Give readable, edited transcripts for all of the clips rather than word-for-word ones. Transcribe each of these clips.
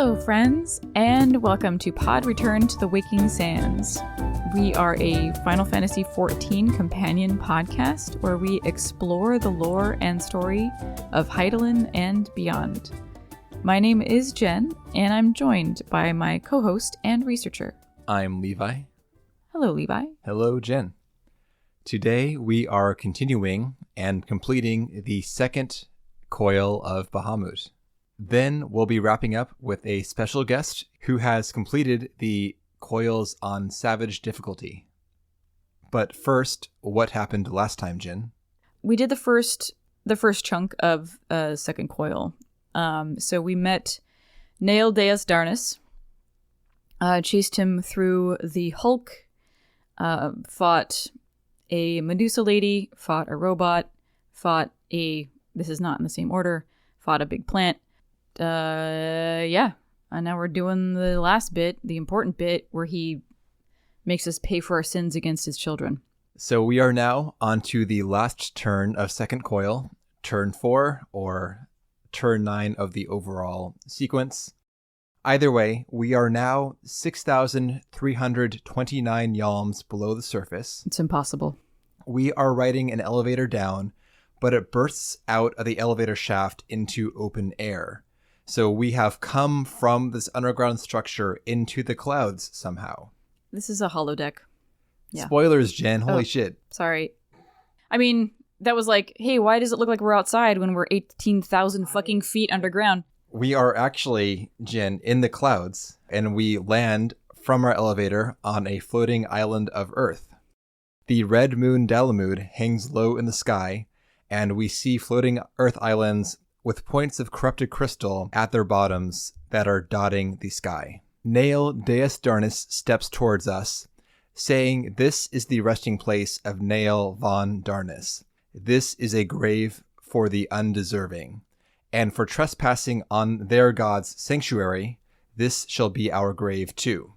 Hello, friends, and welcome to Pod Return to the Waking Sands. We are a Final Fantasy XIV companion podcast where we explore the lore and story of Hydaelyn and beyond. My name is Jen, and I'm joined by my co-host and researcher. I'm Levi. Hello, Levi. Hello, Jen. Today we are continuing and completing the second coil of Bahamut. Then we'll be wrapping up with a special guest who has completed the coils on Savage difficulty. But first, what happened last time, Jen? We did the first chunk of Second Coil. So we met Nael Deus Darnus, chased him through the Hulk, fought a Medusa lady, fought a robot, fought this is not in the same order, fought a big plant. And now we're doing the last bit, the important bit, where he makes us pay for our sins against his children. So we are now on to the last turn of Second Coil, turn 4, or turn 9 of the overall sequence. Either way, we are now 6,329 yalms below the surface. It's impossible. We are riding an elevator down, but it bursts out of the elevator shaft into open air. So we have come from this underground structure into the clouds somehow. This is a holodeck. Yeah. Spoilers, Jen. Holy shit. Sorry. I mean, that was like, hey, why does it look like we're outside when we're 18,000 fucking feet underground? We are actually, Jen, in the clouds, and we land from our elevator on a floating island of Earth. The red moon Dalamud hangs low in the sky, and we see floating Earth islands with points of corrupted crystal at their bottoms that are dotting the sky. Nael Deus Darnus steps towards us, saying this is the resting place of Nael von Darnus. This is a grave for the undeserving, and for trespassing on their god's sanctuary, this shall be our grave too.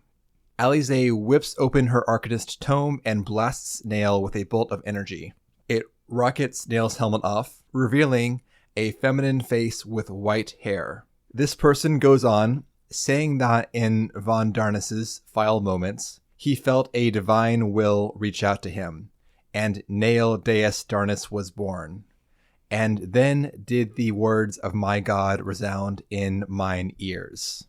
Eorzea whips open her Arcanist tome and blasts Nael with a bolt of energy. It rockets Nael's helmet off, revealing a feminine face with white hair. This person goes on, saying that in von Darnus's final moments, he felt a divine will reach out to him, and Nael Deus Darnus was born. And then did the words of my God resound in mine ears.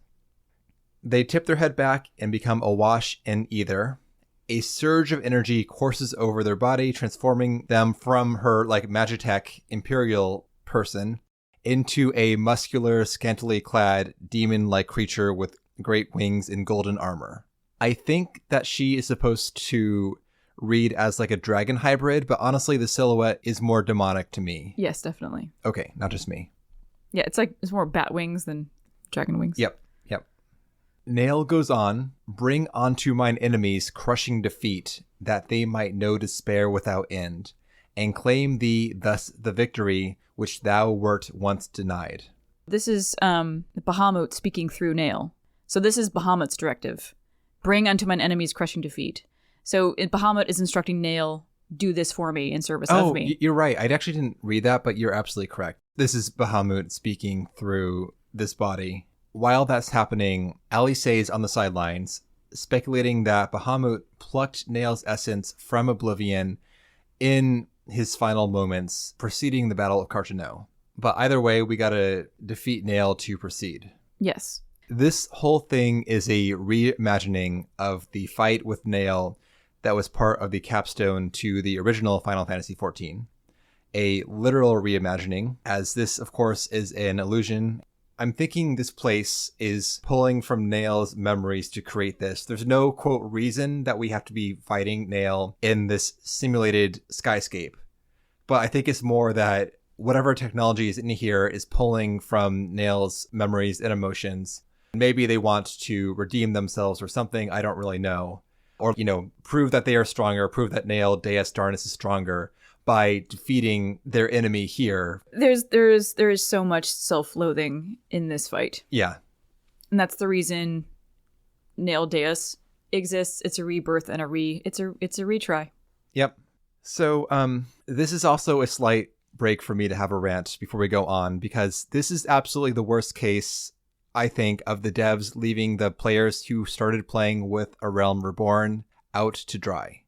They tip their head back and become awash in ether. A surge of energy courses over their body, transforming them from her Magitech Imperial person into a muscular, scantily clad, demon-like creature with great wings and golden armor. I think that she is supposed to read as like a dragon hybrid, but honestly the silhouette is more demonic to me. Yes, definitely. Okay, not just me. Yeah, it's more bat wings than dragon wings. Yep. Nael goes on, bring onto mine enemies crushing defeat, that they might know despair without end, and claim thee thus the victory which thou wert once denied. This is Bahamut speaking through Nael. So this is Bahamut's directive. Bring unto mine enemies crushing defeat. So Bahamut is instructing Nael, do this for me in service of me. You're right. I actually didn't read that, but you're absolutely correct. This is Bahamut speaking through this body. While that's happening, Eorzea is on the sidelines, speculating that Bahamut plucked Nael's essence from oblivion in his final moments preceding the Battle of Carchano. But either way, we gotta defeat Nael to proceed. Yes. This whole thing is a reimagining of the fight with Nael that was part of the capstone to the original Final Fantasy XIV. A literal reimagining, as this, of course, is an illusion. I'm thinking this place is pulling from Nael's memories to create this. There's no, quote, reason that we have to be fighting Nael in this simulated skyscape. But I think it's more that whatever technology is in here is pulling from Nael's memories and emotions. Maybe they want to redeem themselves or something, I don't really know. Or, prove that they are stronger, prove that Nael Deus Darnus is stronger by defeating their enemy here. There is so much self-loathing in this fight. Yeah. And that's the reason Nael Deus exists. It's a rebirth and it's a retry. Yep. So this is also a slight break for me to have a rant before we go on, because this is absolutely the worst case I think, of the devs leaving the players who started playing with A Realm Reborn out to dry.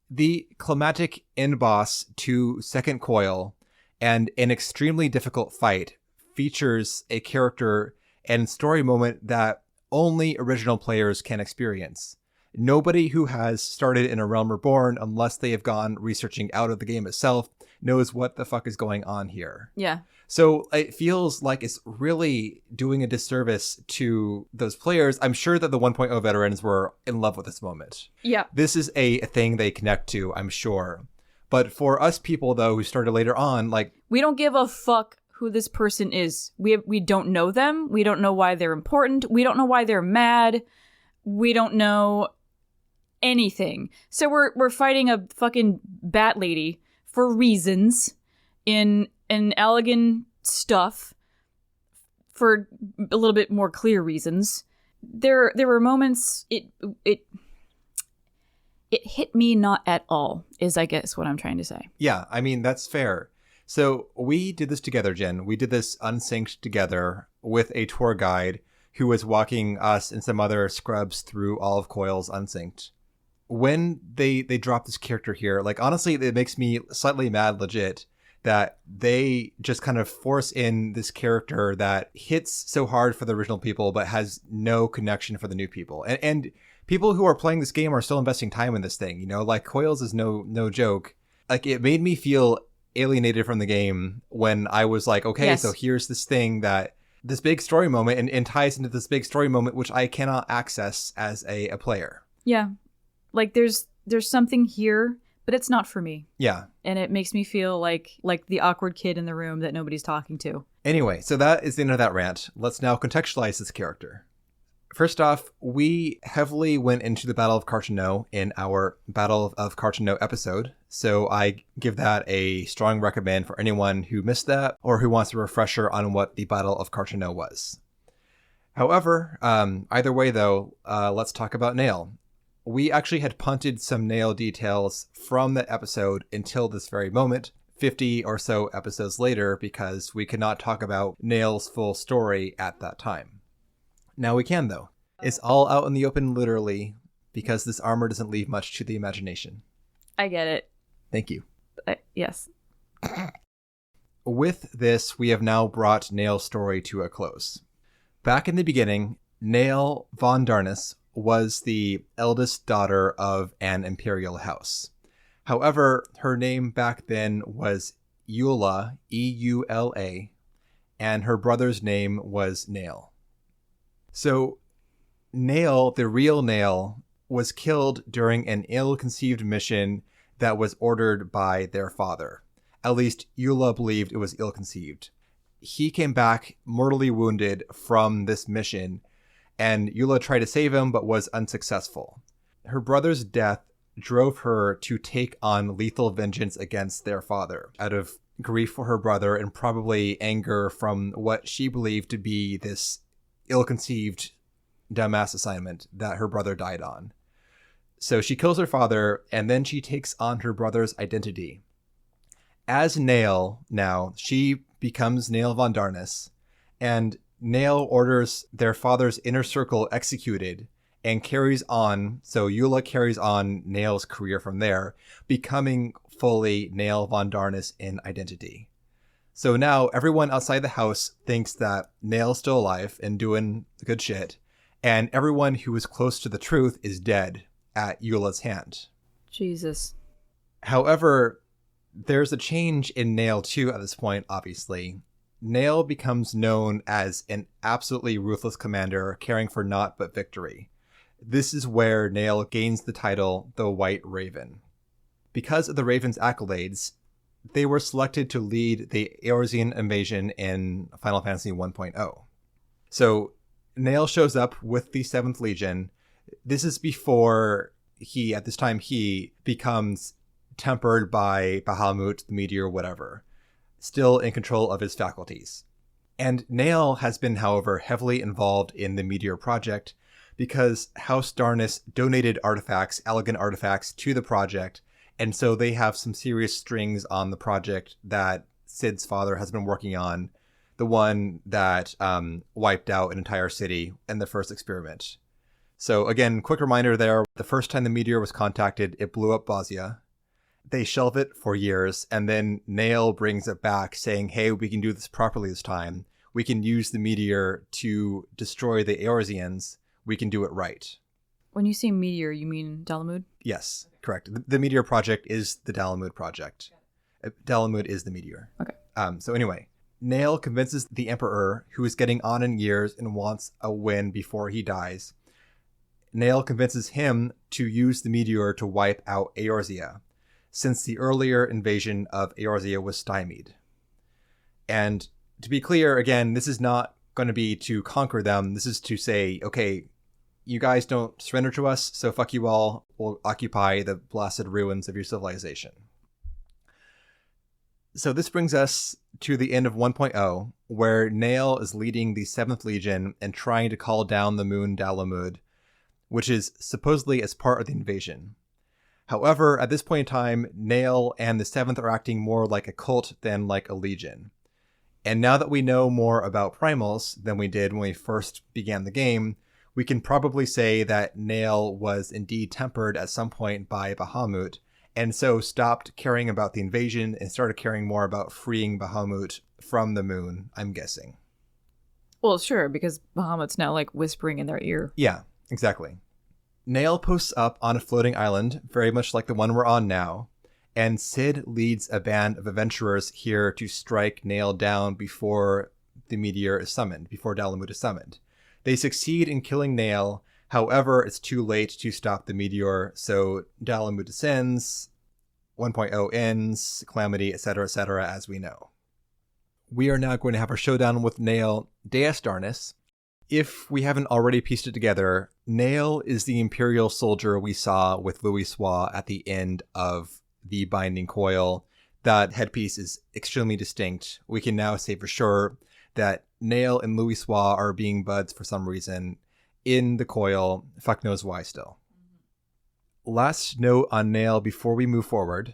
The climatic end boss to Second Coil and an extremely difficult fight features a character and story moment that only original players can experience. Nobody who has started in A Realm Reborn, unless they have gone researching out of the game itself, knows what the fuck is going on here. Yeah. So it feels like it's really doing a disservice to those players. I'm sure that the 1.0 veterans were in love with this moment. Yeah. This is a thing they connect to, I'm sure. But for us people, though, who started later on, like... We don't give a fuck who this person is. We don't know them. We don't know why they're important. We don't know why they're mad. We don't know anything. So we're fighting a fucking bat lady for reasons in Allegan stuff for a little bit more clear reasons. There were moments it hit me not at all, is I guess what I'm trying to say. Yeah, I mean, that's fair. So we did this together, Jen. We did this unsynced together with a tour guide who was walking us and some other scrubs through all of Coils unsynced. When they dropped this character here, like, honestly, it makes me slightly mad legit that they just kind of force in this character that hits so hard for the original people but has no connection for the new people. And people who are playing this game are still investing time in this thing, you know? Like, Coils is no joke. Like, it made me feel alienated from the game when I was like, okay, yes. So here's this thing that this big story moment and ties into this big story moment, which I cannot access as a player. Yeah. Like, there's something here, but it's not for me. Yeah. And it makes me feel like the awkward kid in the room that nobody's talking to. Anyway, so that is the end of that rant. Let's now contextualize this character. First off, we heavily went into the Battle of Carchano in our Battle of Carchano episode, so I give that a strong recommend for anyone who missed that or who wants a refresher on what the Battle of Carchano was. However, either way though, let's talk about Nael. We actually had punted some Nael details from that episode until this very moment, 50 or so episodes later, because we could not talk about Nael's full story at that time. Now we can, though. It's all out in the open, literally, because this armor doesn't leave much to the imagination. I get it. Thank you. Yes. With this, we have now brought Nael's story to a close. Back in the beginning, Nael von Darnus was the eldest daughter of an imperial house. However, her name back then was Eula, E-U-L-A, and her brother's name was Nael. So, Nael, the real Nael, was killed during an ill-conceived mission that was ordered by their father. At least, Eula believed it was ill-conceived. He came back mortally wounded from this mission, and Eula tried to save him but was unsuccessful. Her brother's death drove her to take on lethal vengeance against their father, out of grief for her brother and probably anger from what she believed to be this ill-conceived dumbass assignment that her brother died on. So she kills her father, and then she takes on her brother's identity. As Nael now, she becomes Nael von Darnus, and Nael orders their father's inner circle executed and carries on, so Eula carries on Nael's career from there, becoming fully Nael von Darnus in identity. So now everyone outside the house thinks that Nael's still alive and doing good shit, and everyone who is close to the truth is dead at Eula's hand. Jesus. However, there's a change in Nael too at this point, obviously. Nael becomes known as an absolutely ruthless commander caring for naught but victory. This is where Nael gains the title the White Raven. Because of the Raven's accolades, they were selected to lead the Eorzean invasion in Final Fantasy 1.0. So Nael shows up with the 7th Legion. This is before he becomes tempered by Bahamut, the meteor, whatever, still in control of his faculties. And Nael has been, however, heavily involved in the meteor project because House Darnus donated elegant artifacts to the project, and so they have some serious strings on the project that Cid's father has been working on. the one that wiped out an entire city in the first experiment. So again, quick reminder there, the first time the meteor was contacted, it blew up Eorzea. They shelve it for years, and then Nael brings it back saying, hey, we can do this properly this time. We can use the meteor to destroy the Eorzeans. We can do it right. When you say meteor, you mean Dalamud? Yes, correct. The meteor project is the Dalamud project. Dalamud is the meteor. Okay. So anyway, Nael convinces the Emperor, who is getting on in years and wants a win before he dies. Nael convinces him to use the meteor to wipe out Eorzea, since the earlier invasion of Eorzea was stymied. And to be clear, again, this is not going to be to conquer them. This is to say, okay, you guys don't surrender to us, so fuck you all. We'll occupy the blasted ruins of your civilization. So this brings us to the end of 1.0, where Nael is leading the 7th Legion and trying to call down the moon Dalamud, which is supposedly as part of the invasion. However, at this point in time, Nael and the 7th are acting more like a cult than like a legion. And now that we know more about primals than we did when we first began the game, we can probably say that Nael was indeed tempered at some point by Bahamut, and so stopped caring about the invasion and started caring more about freeing Bahamut from the moon, I'm guessing. Well, sure, because Bahamut's now like whispering in their ear. Yeah, exactly. Nael posts up on a floating island, very much like the one we're on now, and Sid leads a band of adventurers here to strike Nael down before the meteor is summoned, before Dalamud is summoned. They succeed in killing Nael, however, it's too late to stop the meteor, so Dalamud descends, 1.0 ends, Calamity, etc., as we know. We are now going to have our showdown with Nael Deus Darnus. If we haven't already pieced it together, Nael is the Imperial soldier we saw with Louisoix at the end of the Binding Coil. That headpiece is extremely distinct. We can now say for sure that Nael and Louisoix are being buds for some reason in the coil. Fuck knows why still. Last note on Nael before we move forward.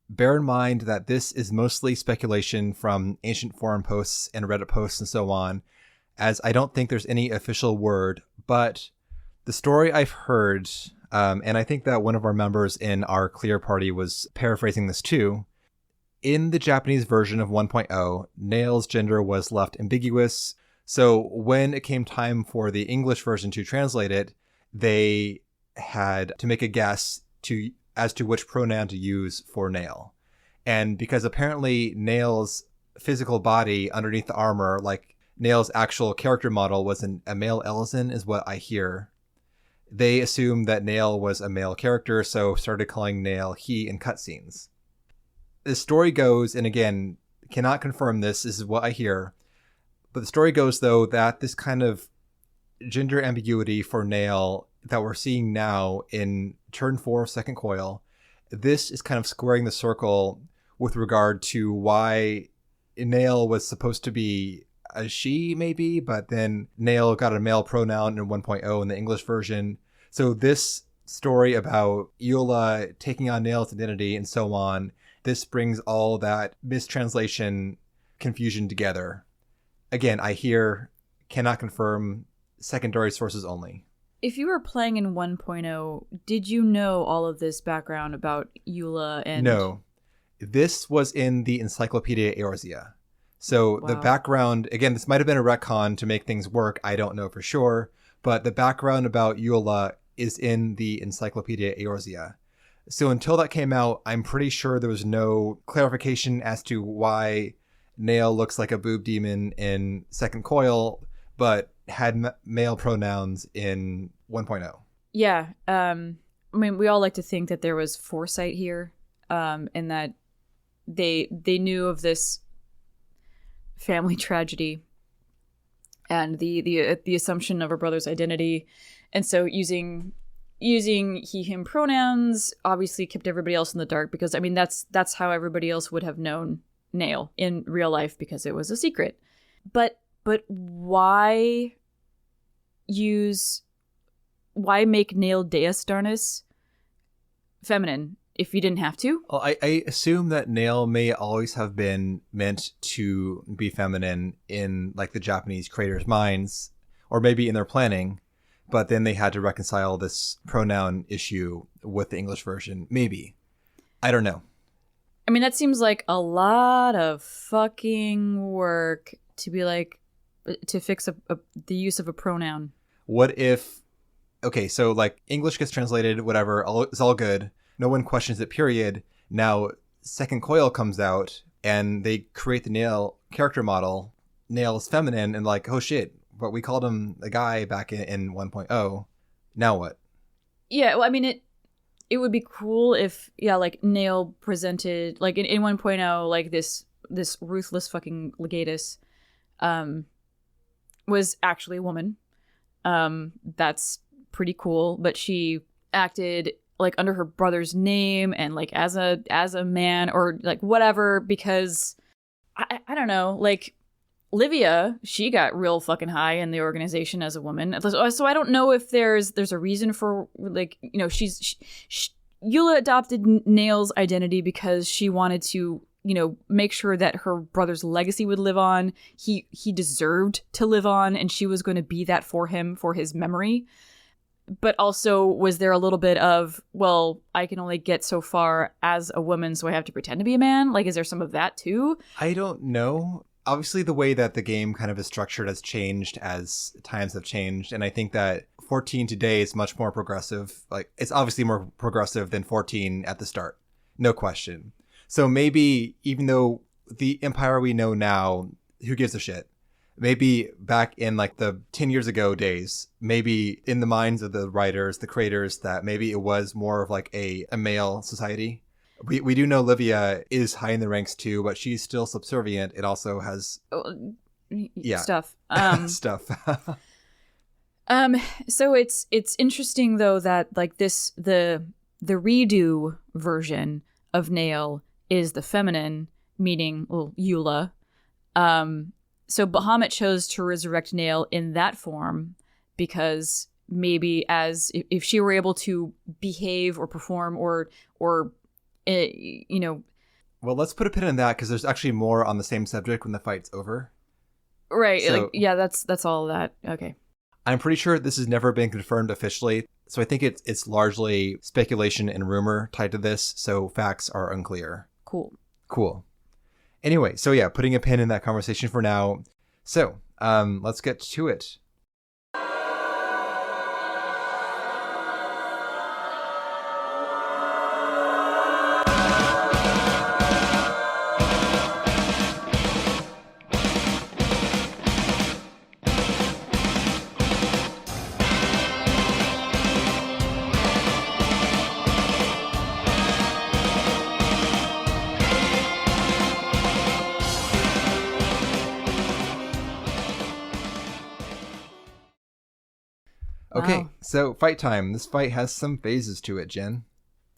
Bear in mind that this is mostly speculation from ancient forum posts and Reddit posts and so on, as I don't think there's any official word, but the story I've heard, and I think that one of our members in our Clear party was paraphrasing this too, in the Japanese version of 1.0, Nael's gender was left ambiguous, so when it came time for the English version to translate it, they had to make a guess as to which pronoun to use for Nael. And because apparently Nael's physical body underneath the armor, like Nael's actual character model, was a male Elizin, is what I hear. They assumed that Nael was a male character, so started calling Nael he in cutscenes. The story goes, and again, cannot confirm this is what I hear, but the story goes, though, that this kind of gender ambiguity for Nael that we're seeing now in turn 4 of Second Coil, this is kind of squaring the circle with regard to why Nael was supposed to be a she, maybe, but then Nael got a male pronoun in 1.0 in the English version. So this story about Eola taking on Nael's identity and so on, this brings all that mistranslation confusion together. Again, I hear, cannot confirm, secondary sources only. If you were playing in 1.0, did you know all of this background about Eola and... No. This was in the Encyclopedia Eorzea. So Wow. The background, again, this might have been a retcon to make things work. I don't know for sure. But the background about Eola is in the Encyclopedia Eorzea. So until that came out, I'm pretty sure there was no clarification as to why Nael looks like a boob demon in Second Coil, but had male pronouns in 1.0. Yeah. I mean, we all like to think that there was foresight here, and that they knew of this family tragedy and the assumption of her brother's identity, and so using he/him pronouns obviously kept everybody else in the dark, because I mean that's how everybody else would have known Nael in real life, because it was a secret. But why make Nael Deus Darnus feminine if you didn't have to. Well, I assume that Nael may always have been meant to be feminine in like the Japanese creators' minds, or maybe in their planning, but then they had to reconcile this pronoun issue with the English version. Maybe. I don't know. I mean, that seems like a lot of fucking work to be like, to fix the use of a pronoun. What if, okay, so like English gets translated, whatever, it's all good. No one questions it, period. Now, Second Coil comes out and they create the Nael character model. Nael is feminine and like, oh shit, but we called him a guy back in 1.0. Now what? Yeah, well, I mean, it would be cool if, yeah, like Nael presented, like in 1.0, like this ruthless fucking legatus was actually a woman. That's pretty cool, but she acted like under her brother's name and like as a man or like whatever, because I don't know, like Livia, she got real fucking high in the organization as a woman. So I don't know if there's a reason for, like, you know, Eula adopted Nael's identity because she wanted to, you know, make sure that her brother's legacy would live on. He deserved to live on, and she was going to be that for him, for his memory. But also, was there a little bit of, well, I can only get so far as a woman, so I have to pretend to be a man? Like, is there some of that too? I don't know. Obviously, the way that the game kind of is structured has changed as times have changed. And I think that 14 today is much more progressive. Like, it's obviously more progressive than 14 at the start. No question. So maybe, even though the Empire we know now, who gives a shit? Maybe back in like the 10 years ago days, maybe in the minds of the writers, the creators, that maybe it was more of like a male society. We do know Livia is high in the ranks too, but she's still subservient. It also has stuff. Stuff. So it's interesting though that like the redo version of Nael is the feminine, meaning Eula. So Bahamut chose to resurrect Nael in that form because maybe as if she were able to behave or perform or you know. Well, let's put a pin in that because there's actually more on the same subject when the fight's over. Right. So, like, yeah, that's all of that. Okay. I'm pretty sure this has never been confirmed officially. So I think it's largely speculation and rumor tied to this. So facts are unclear. Cool. Anyway, so yeah, putting a pin in that conversation for now. So let's get to it. Okay, wow. So fight time. This fight has some phases to it, Jen.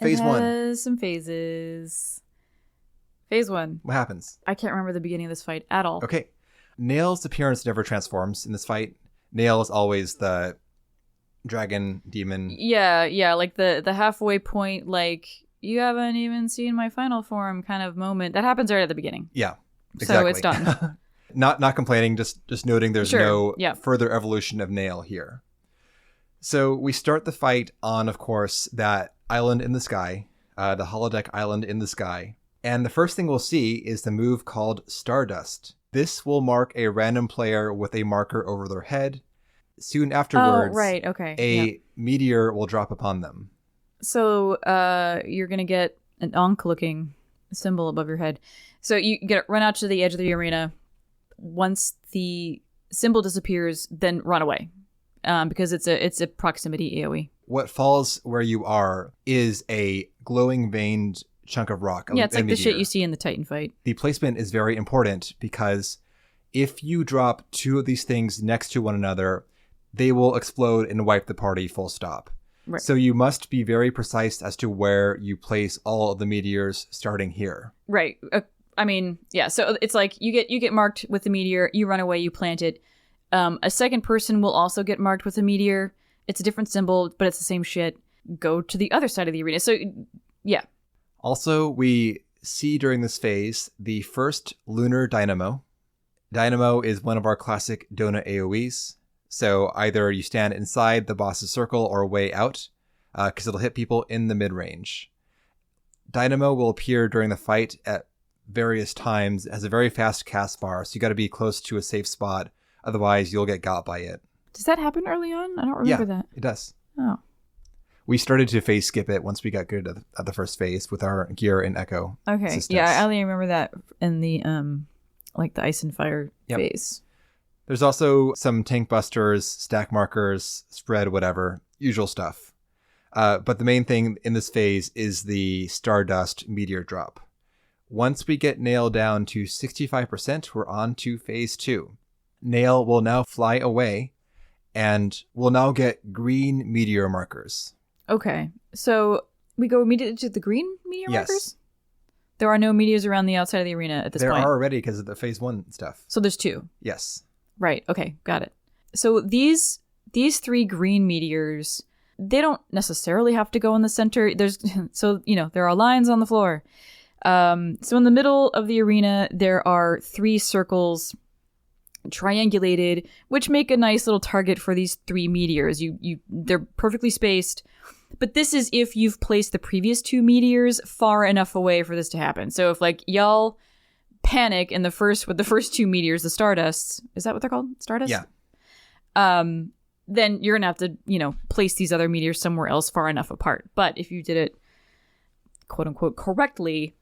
Phase 1. It has some phases. Phase 1. What happens? I can't remember the beginning of this fight at all. Okay. Nael's appearance never transforms in this fight. Nael is always the dragon demon. Yeah, like the halfway point, like, you haven't even seen my final form kind of moment. That happens right at the beginning. Yeah, exactly. So it's done. Not complaining, just noting there's no further evolution of Nael here. So we start the fight on, of course, that island in the sky, the holodeck island in the sky. And the first thing we'll see is the move called Stardust. This will mark a random player with a marker over their head. Soon afterwards, a meteor will drop upon them. So you're going to get an Ankh-looking symbol above your head. So you run out to the edge of the arena. Once the symbol disappears, then run away. Because it's a proximity AoE. What falls where you are is a glowing veined chunk of rock. Yeah, it's like the shit you see in the Titan fight. The placement is very important because if you drop two of these things next to one another, they will explode and wipe the party full stop. Right. So you must be very precise as to where you place all of the meteors starting here. Right. I mean, yeah, so it's like you get marked with the meteor, you run away, you plant it. A second person will also get marked with a meteor. It's a different symbol, but it's the same shit. Go to the other side of the arena. So, yeah. Also, we see during this phase the first lunar dynamo. Dynamo is one of our classic donut AoEs. So either you stand inside the boss's circle or way out, because it'll hit people in the mid-range. Dynamo will appear during the fight at various times. It has a very fast cast bar, so you got to be close to a safe spot. Otherwise, you'll get got by it. Does that happen early on? I don't remember that. It does. Oh. We started to phase skip it once we got good at the first phase with our gear and echo. Okay. systems. Yeah, I only remember that in the like the ice and fire phase. There's also some tank busters, stack markers, spread, whatever, usual stuff. But the main thing in this phase is the Stardust meteor drop. Once we get Nael down to 65%, we're on to phase 2. Nael will now fly away and will now get green meteor markers. Okay. So we go immediately to the green meteor markers? There are no meteors around the outside of the arena at this point. There are already because of the phase 1 stuff. So there's 2. Yes. Right. Okay. Got it. So these 3 green meteors, they don't necessarily have to go in the center. There are lines on the floor. So in the middle of the arena, there are 3 circles triangulated, which make a nice little target for these 3 meteors. They're perfectly spaced. But this is if you've placed the previous 2 meteors far enough away for this to happen. So if y'all panic with the first 2 meteors, the Stardusts, is that what they're called? Stardust? Yeah. Then you're gonna have to, place these other meteors somewhere else far enough apart. But if you did it, quote unquote, correctly,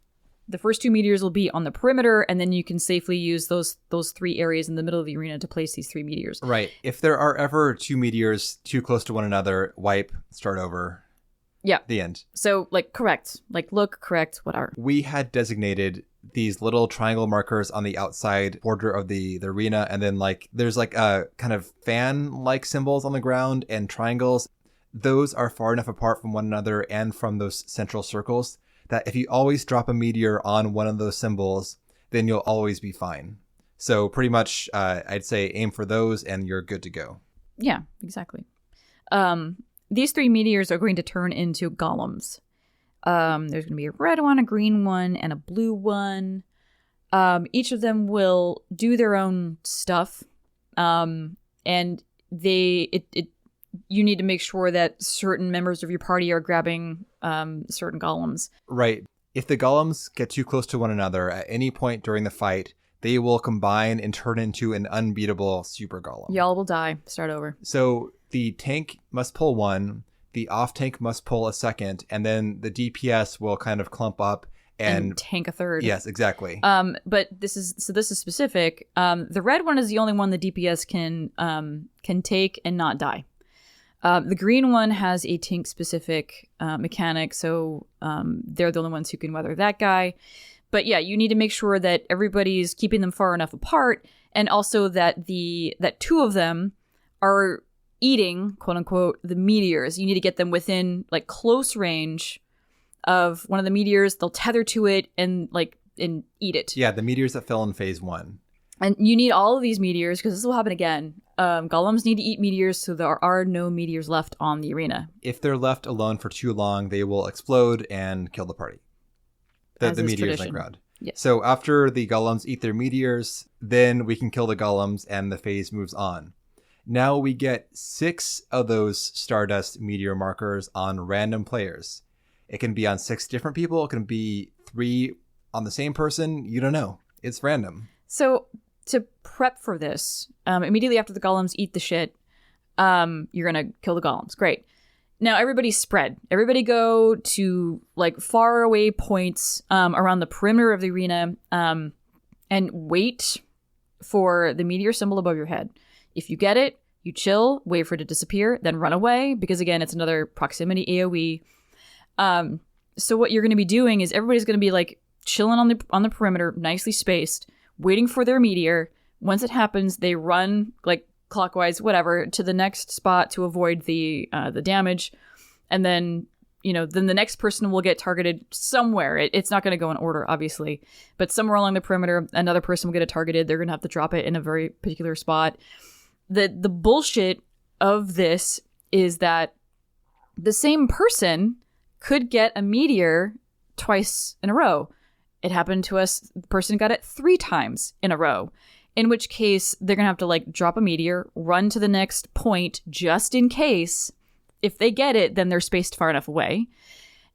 the first 2 meteors will be on the perimeter, and then you can safely use those 3 areas in the middle of the arena to place these 3 meteors. Right. If there are ever 2 meteors too close to one another, wipe, start over. Yeah. The end. So, correct. Look, correct, whatever. We had designated these little triangle markers on the outside border of the arena, and then there's a kind of fan-like symbols on the ground and triangles. Those are far enough apart from one another and from those central circles that if you always drop a meteor on one of those symbols, then you'll always be fine. So pretty much, I'd say aim for those and you're good to go. Yeah, exactly. These 3 meteors are going to turn into golems. There's going to be a red one, a green one, and a blue one. Each of them will do their own stuff. And you need to make sure that certain members of your party are grabbing certain golems. Right. If the golems get too close to one another at any point during the fight, they will combine and turn into an unbeatable super golem. Y'all will die. Start over. So the tank must pull one, the off tank must pull a second, and then the DPS will kind of clump up and tank a third. Yes, exactly. But this is specific. The red one is the only one the DPS can take and not die. The green one has a tank specific mechanic, so they're the only ones who can weather that guy. But yeah, you need to make sure that everybody's keeping them far enough apart, and also that 2 of them are eating, quote unquote, the meteors. You need to get them within close range of one of the meteors. They'll tether to it and eat it. Yeah, the meteors that fell in phase 1. And you need all of these meteors because this will happen again. Golems need to eat meteors, so there are no meteors left on the arena. If they're left alone for too long, they will explode and kill the party. The meteors tradition. on the ground. Yes. So after the golems eat their meteors, then we can kill the golems and the phase moves on. Now we get 6 of those Stardust meteor markers on random players. It can be on 6 different people. It can be 3 on the same person. You don't know. It's random. So to prep for this, immediately after the golems eat the shit, you're going to kill the golems. Great. Now everybody spread. Everybody go to far away points around the perimeter of the arena and wait for the meteor symbol above your head. If you get it, you chill, wait for it to disappear, then run away because again, it's another proximity AoE. So what you're going to be doing is everybody's going to be chilling on the perimeter, nicely spaced, waiting for their meteor. Once it happens, they run clockwise, whatever, to the next spot to avoid the damage, and then then the next person will get targeted somewhere. It's not going to go in order, obviously, but somewhere along the perimeter, another person will get it targeted. They're going to have to drop it in a very particular spot. The bullshit of this is that the same person could get a meteor twice in a row. It happened to us. The person got it 3 times in a row, in which case they're going to have to like drop a meteor, run to the next point just in case. If they get it, then they're spaced far enough away.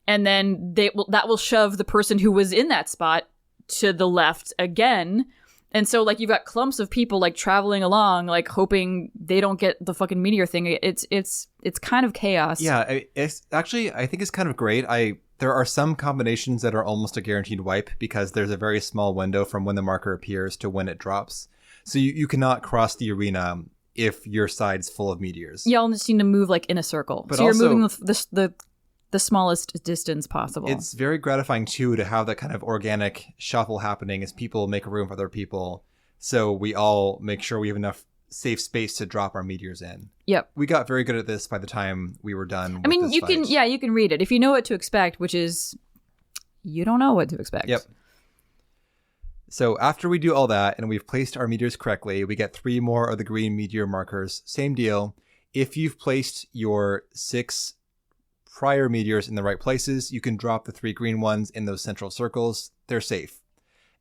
And then that will shove the person who was in that spot to the left again. And so like you've got clumps of people like traveling along, like hoping they don't get the fucking meteor thing. It's kind of chaos. Yeah, it's actually, I think it's kind of great. There are some combinations that are almost a guaranteed wipe because there's a very small window from when the marker appears to when it drops. So you cannot cross the arena if your side's full of meteors. Y'all just need to move like in a circle. But so you're also, moving the smallest distance possible. It's very gratifying too to have that kind of organic shuffle happening as people make room for other people. So we all make sure we have enough safe space to drop our meteors in. Yep. We got very good at this by the time we were done. I mean, with you this fight. can you can read it if you know what to expect, which is you don't know what to expect. Yep. So after we do all that and we've placed our meteors correctly, we get 3 more of the green meteor markers. Same deal. If you've placed your 6 prior meteors in the right places, you can drop the 3 green ones in those central circles. They're safe.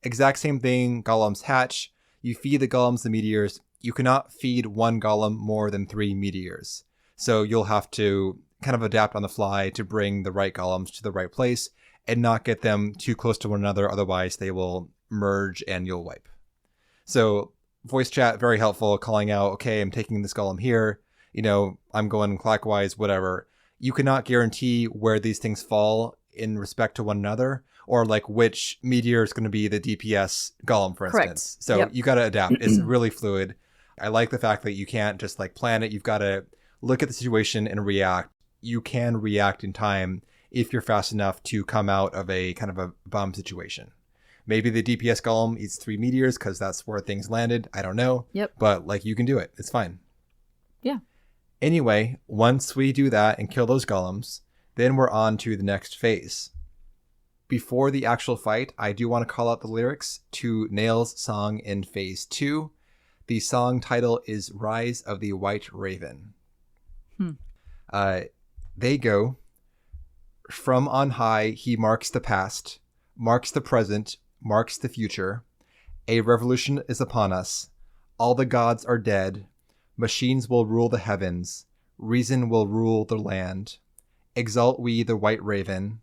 Exact same thing, golems hatch. You feed the golems the meteors. You cannot feed one golem more than 3 meteors. So you'll have to kind of adapt on the fly to bring the right golems to the right place and not get them too close to one another. Otherwise, they will merge and you'll wipe. So voice chat, very helpful, calling out, okay, I'm taking this golem here. You know, I'm going clockwise, whatever. You cannot guarantee where these things fall in respect to one another, or like which meteor is going to be the DPS golem, for instance. Correct. So Yep. you got to adapt. It's really fluid. I like the fact that you can't just like plan it. You've got to look at the situation and react. You can react in time if you're fast enough to come out of a kind of a bomb situation. Maybe the DPS golem eats 3 meteors because that's where things landed. I don't know. Yep. But like you can do it. It's fine. Yeah. Anyway, once we do that and kill those golems, then we're on to the next phase. Before the actual fight, I do want to call out the lyrics to Nael's song in Phase 2. The song title is Rise of the White Raven. They go, from on high he marks the past, marks the present, marks the future. A revolution is upon us. All the gods are dead. Machines will rule the heavens. Reason will rule the land. Exalt we the white raven.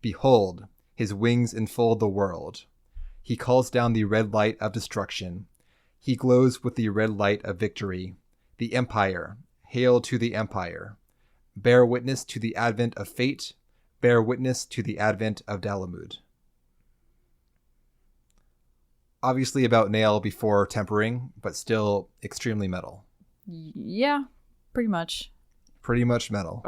Behold, his wings enfold the world. He calls down the red light of destruction. He glows with the red light of victory. The empire, hail to the empire. Bear witness to the advent of fate. Bear witness to the advent of Dalamud. Obviously about Nael before tempering, but still extremely metal. Yeah, pretty much. Pretty much metal.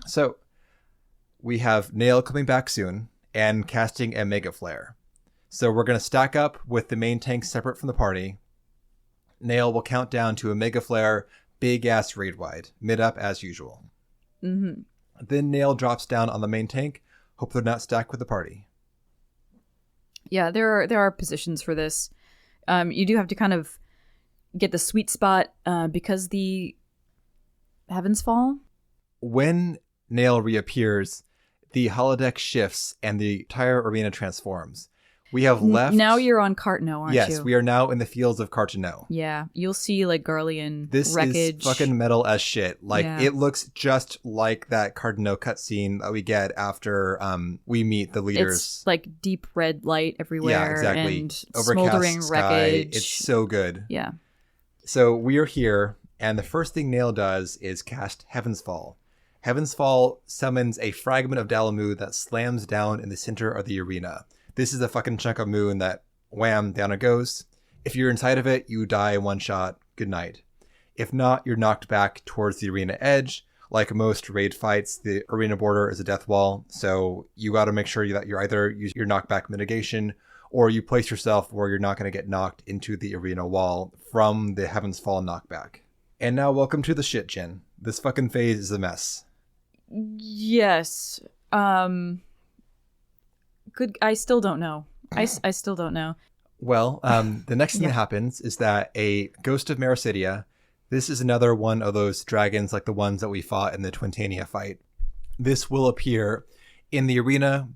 So we have Nael coming back soon and casting a Mega Flare. So we're going to stack up with the main tank separate from the party. Nael will count down to a Mega Flare, big ass raid wide, mid up as usual. Mm-hmm. Then Nael drops down on the main tank. Hope they're not stacked with the party. Yeah, there are positions for this. You do have to kind of get the sweet spot because the heavens fall. When Nael reappears, the holodeck shifts and the entire arena transforms. We have left... Now you're on Cartno, aren't you? Yes, we are now in the fields of Cartno. Yeah, you'll see like Garlean This wreckage. is fucking metal as shit. Like, Yeah. It looks just like that Cartno cutscene that we get after we meet the leaders. It's like deep red light everywhere. Yeah, exactly. And Overcast smoldering sky. wreckage. It's so good. Yeah. So we are here, and the first thing Nael does is cast Heaven's Fall. Heaven's Fall summons a fragment of Dalamud that slams down in the center of the arena. This is a fucking chunk of moon that wham, down it goes. If you're inside of it, you die in one shot. Good night. If not, you're knocked back towards the arena edge. Like most raid fights, the arena border is a death wall, so you got to make sure that you either use your knockback mitigation or you place yourself where you're not going to get knocked into the arena wall from the Heaven's Fall knockback. And now welcome to the shit, Jen. This fucking phase is a mess. Yes. Good. I still don't know. I still don't know. Well, the next thing that happens is that a Ghost of Mericidia, this is another one of those dragons like the ones that we fought in the Twintania fight. This will appear in the arena,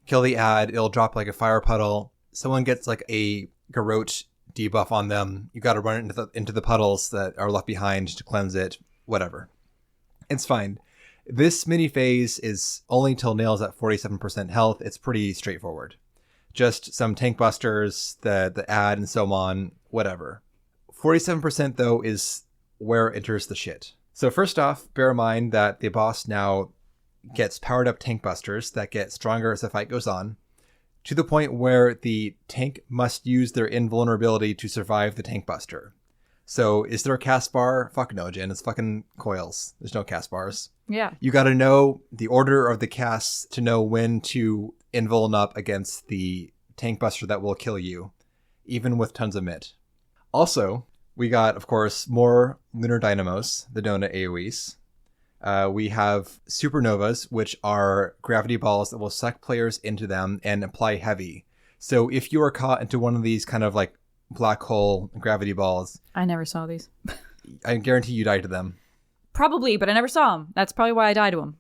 kill the ad, it'll drop like a fire puddle. Someone gets like a garrote debuff on them. You got to run into the puddles that are left behind to cleanse it, whatever. It's fine. This mini phase is only till Nael's at 47% health. It's pretty straightforward. Just some tank busters, the ad and so on, whatever. 47% though is where it enters the shit. So first off, bear in mind that the boss now gets powered up tank busters that get stronger as the fight goes on, to the point where the tank must use their invulnerability to survive the tank buster. So is there a cast bar? Fuck no, Jen. It's fucking Coils. There's no cast bars. Yeah. You got to know the order of the casts to know when to invuln up against the tank buster that will kill you, even with tons of mit. Also, we got, of course, more Lunar Dynamos, the donut AoEs. We have Supernovas, which are gravity balls that will suck players into them and apply heavy. So if you are caught into one of these kind of like black hole gravity balls... I never saw these. I guarantee you died to them. Probably, but I never saw them. That's probably why I died to them.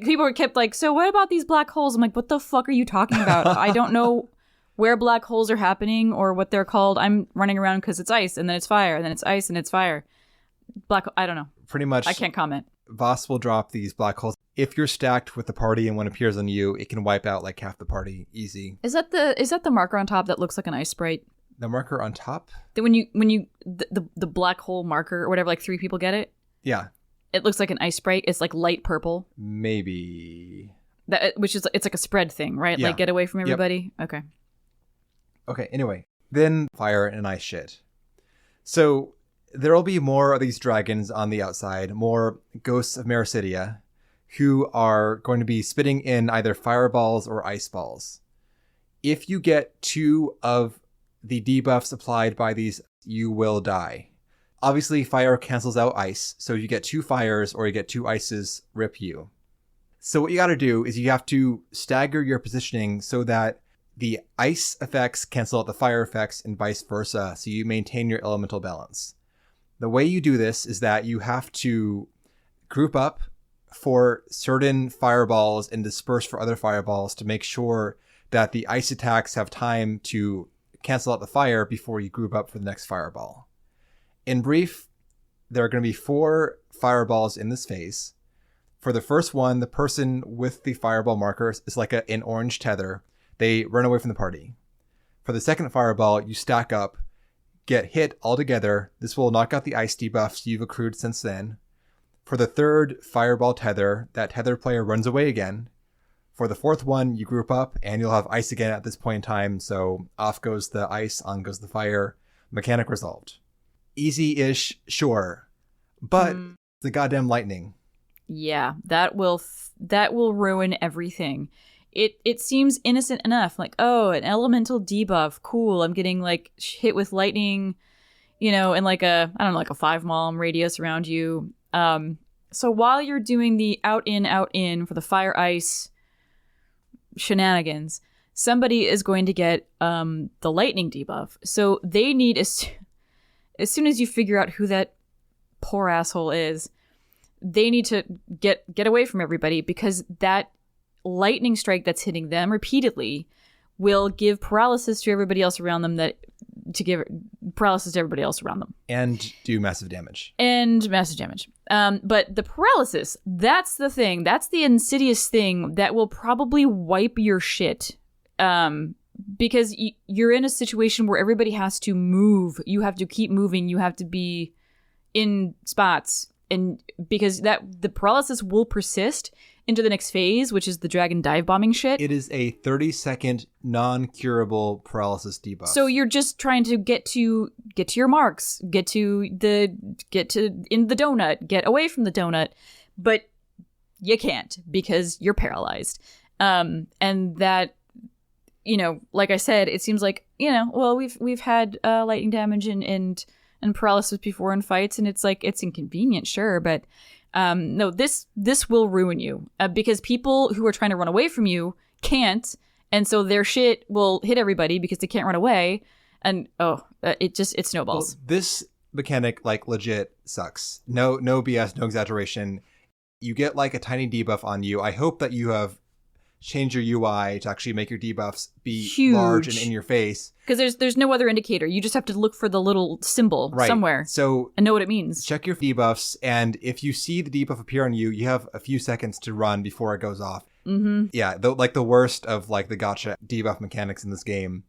People kept like, so what about these black holes? I'm like, what the fuck are you talking about? I don't know where black holes are happening or what they're called. I'm running around because it's ice and then it's fire and then it's ice and it's fire. I don't know. Pretty much. I can't comment. Voss will drop these black holes. If you're stacked with the party and one appears on you, it can wipe out like half the party. Easy. Is that the marker on top that looks like an ice sprite? The marker on top? The black hole marker or whatever, like 3 people get it? Yeah. It looks like an ice sprite. It's like light purple. Maybe. It's like a spread thing, right? Yeah. Like get away from everybody? Yep. Okay, anyway. Then fire and ice shit. So there'll be more of these dragons on the outside, more Ghosts of Mericidia, who are going to be spitting in either fireballs or ice balls. If you get 2 of the debuffs applied by these, you will die. Obviously, fire cancels out ice, so you get 2 fires or you get 2 ices, rip you. So what you got to do is you have to stagger your positioning so that the ice effects cancel out the fire effects and vice versa, so you maintain your elemental balance. The way you do this is that you have to group up for certain fireballs and disperse for other fireballs to make sure that the ice attacks have time to cancel out the fire before you group up for the next fireball. In brief, there are going to be 4 fireballs in this phase. For the first one, the person with the fireball marker is like an orange tether. They run away from the party. For the second fireball, you stack up, get hit all together. This will knock out the ice debuffs you've accrued since then. For the third fireball tether, that tether player runs away again. For the fourth one, you group up and you'll have ice again at this point in time. So off goes the ice, on goes the fire. Mechanic resolved. Easy-ish, sure. But the goddamn lightning. Yeah, that will ruin everything. It seems innocent enough. Like, oh, an elemental debuff. Cool. I'm getting like hit with lightning, in like a 5-mile radius around you. So while you're doing the out in for the fire ice shenanigans, somebody is going to get the lightning debuff. So they need as soon as you figure out who that poor asshole is, they need to get away from everybody, because that lightning strike that's hitting them repeatedly will give paralysis to everybody else around them, and do massive damage. But the paralysis, that's the thing. That's the insidious thing that will probably wipe your shit. Because you're in a situation where everybody has to move. You have to keep moving. You have to be in spots. And because the paralysis will persist into the next phase, which is the dragon dive bombing shit. It is a 30-second non-curable paralysis debuff. So you're just trying to get to your marks, get in the donut, get away from the donut, but you can't because you're paralyzed. And that, like I said, it seems like, well, we've had lightning damage and paralysis before in fights, and it's like, it's inconvenient, sure, but no, this will ruin you because people who are trying to run away from you can't, and so their shit will hit everybody because they can't run away, and it snowballs. Well, this mechanic like legit sucks. No BS, no exaggeration. You get like a tiny debuff on you. I hope that you have changed your UI to actually make your debuffs be huge, large and in your face. Because there's no other indicator. You just have to look for the little symbol somewhere. So and know what it means. Check your debuffs, and if you see the debuff appear on you, you have a few seconds to run before it goes off. Mm-hmm. Yeah, the worst of like the gotcha debuff mechanics in this game.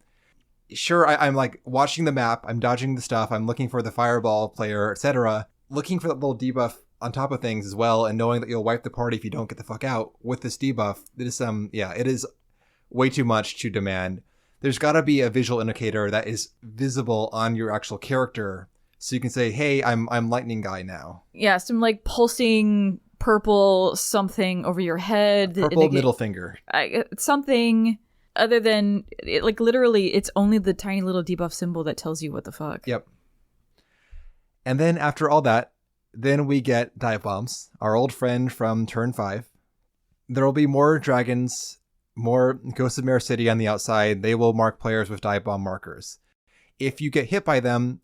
Sure, I'm like watching the map, I'm dodging the stuff, I'm looking for the fireball player, etc. Looking for that little debuff on top of things as well, and knowing that you'll wipe the party if you don't get the fuck out with this debuff. It is way too much to demand. There's got to be a visual indicator that is visible on your actual character, so you can say, "Hey, I'm lightning guy now." Yeah, some like pulsing purple something over your head. Purple middle finger. Something other than like literally, it's only the tiny little debuff symbol that tells you what the fuck. Yep. And then after all that, then we get dive bombs, our old friend from turn 5. There will be more dragons, more Ghosts of Mare City on the outside. They will mark players with dive bomb markers. If you get hit by them,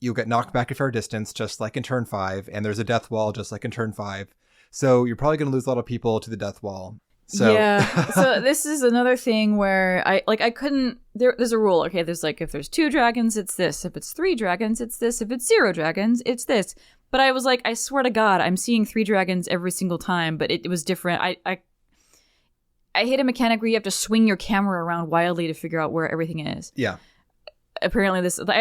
you'll get knocked back a fair distance, just like in turn 5, and there's a death wall, just like in turn 5. So you're probably going to lose a lot of people to the death wall. So yeah. So this is another thing where I couldn't. There's a rule. Okay, there's like, if there's 2 dragons, it's this. If it's 3 dragons, it's this. If it's 0 dragons, it's this. But I was like, I swear to God, I'm seeing 3 dragons every single time, but it was different. I hate a mechanic where you have to swing your camera around wildly to figure out where everything is. Yeah. Apparently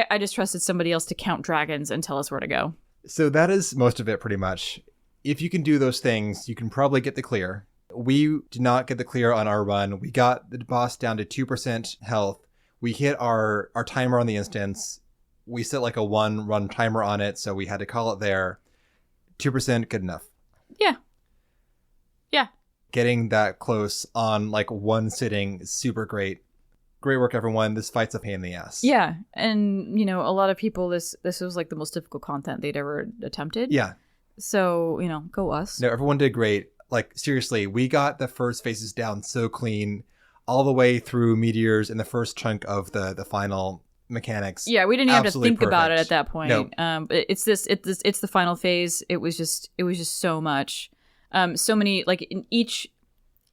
I just trusted somebody else to count dragons and tell us where to go. So that is most of it pretty much. If you can do those things, you can probably get the clear. We did not get the clear on our run. We got the boss down to 2% health. We hit our timer on the instance. We set like a 1 run timer on it, so we had to call it there. 2%, good enough. Yeah. Yeah. Getting that close on like one sitting is super great. Great work, everyone. This fight's a pain in the ass. Yeah. And, a lot of people, this was like the most difficult content they'd ever attempted. Yeah. So, go us. No, everyone did great. Like, seriously, we got the first phases down so clean all the way through meteors in the first chunk of the final mechanics. Yeah, we didn't even have to think about it at that point. Nope. But it's the final phase. It was just so much. So many, like, in each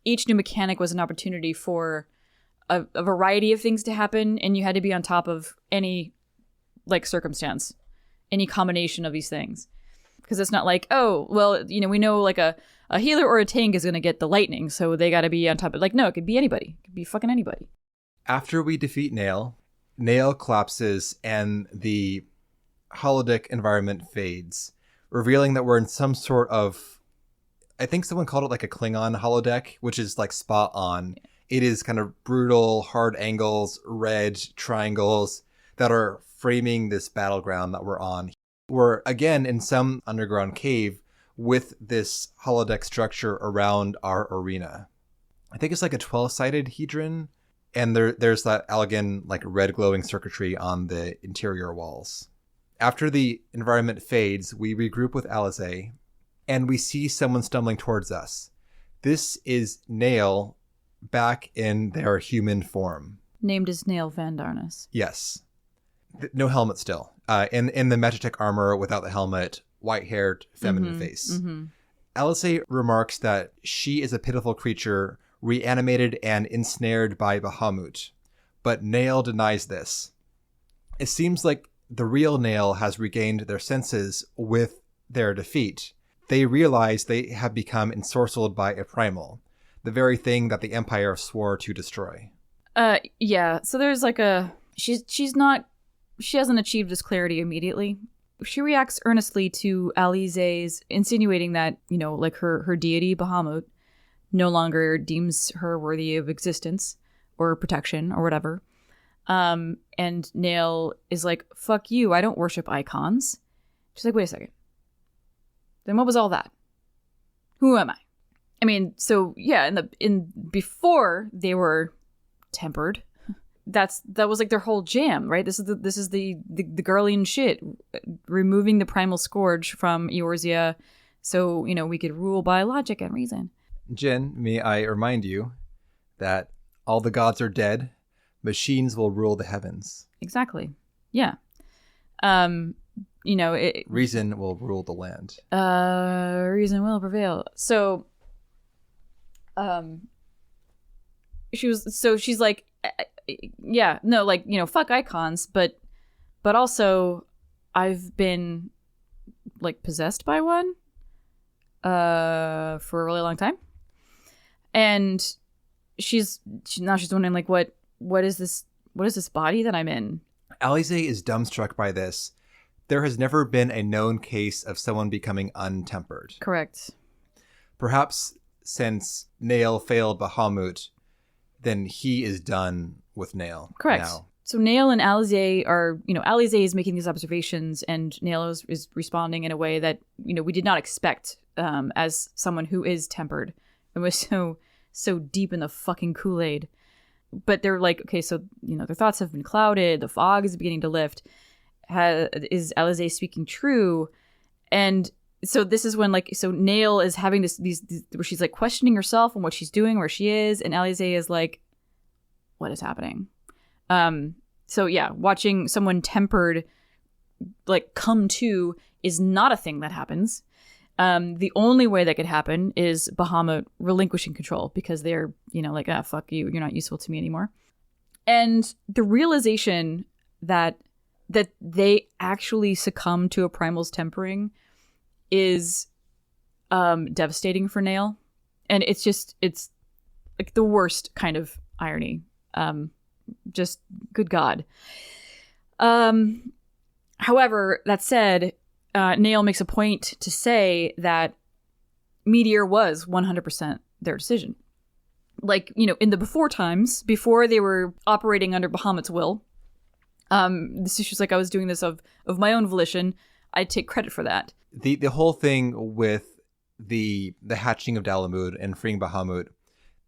new mechanic was an opportunity for a variety of things to happen, and you had to be on top of any like circumstance, any combination of these things. Because it's not like, oh, well, we know like a healer or a tank is going to get the lightning, so they got to be on top of, like, no, it could be anybody. It could be fucking anybody. After we defeat Nael collapses and the holodeck environment fades, revealing that we're in some sort of, I think someone called it like a Klingon holodeck, which is like spot on. It is kind of brutal, hard angles, red triangles that are framing this battleground that we're on. We're again in some underground cave with this holodeck structure around our arena. I think it's like a 12-sided hedron, and there's that elegant like red glowing circuitry on the interior walls. After the environment fades, we regroup with Eorzea, and we see someone stumbling towards us. This is Nael back in their human form. Named as Nael Darnus. Yes. No helmet still. In the Magitech armor without the helmet, white-haired, feminine face. Mm-hmm. Eorzea remarks that she is a pitiful creature reanimated and ensnared by Bahamut, but Nael denies this. It seems like the real Nael has regained their senses with their defeat. They realize they have become ensorcelled by a primal, the very thing that the Empire swore to destroy. Yeah, so there's like she hasn't achieved this clarity immediately. She reacts earnestly to Eorzea's insinuating that, like her deity, Bahamut, no longer deems her worthy of existence or protection or whatever. And Nael is like, fuck you, I don't worship icons. She's like, wait a second. Then what was all that? Who am I? I mean, so yeah, before they were tempered, that was like their whole jam, right? This is the girlian shit, removing the primal scourge from Eorzea, so we could rule by logic and reason. Jen, may I remind you that all the gods are dead. Machines will rule the heavens. Exactly. Yeah. Reason will rule the land. Reason will prevail. So, she's like, yeah, no, like, fuck icons, but also I've been like possessed by one, for a really long time. And she's wondering like, what is this body that I'm in? Eorzea is dumbstruck by this. There has never been a known case of someone becoming untempered. Correct. Perhaps since Nael failed Bahamut, then he is done with Nael. Correct. Now. So Nael and Eorzea are, Eorzea is making these observations, and Nael is responding in a way that, we did not expect, as someone who is tempered and was so deep in the fucking Kool-Aid. But they're like, okay, so, their thoughts have been clouded. The fog is beginning to lift. Is Eorzea speaking true? And so this is when, like, so Nael is having these where she's like questioning herself and what she's doing, where she is, and Eorzea is like, what is happening? So yeah, watching someone tempered like come to is not a thing that happens. The only way that could happen is Bahamut relinquishing control, because they're, like, fuck you, you're not useful to me anymore. And the realization that they actually succumb to a primal's tempering is devastating for Nael. And it's like the worst kind of irony. Just good God. However, that said, Nael makes a point to say that Meteor was 100% their decision. Like, in the before times, before they were operating under Bahamut's will, this is just like, I was doing this of my own volition. I take credit for that. The whole thing with the hatching of Dalamud and freeing Bahamut,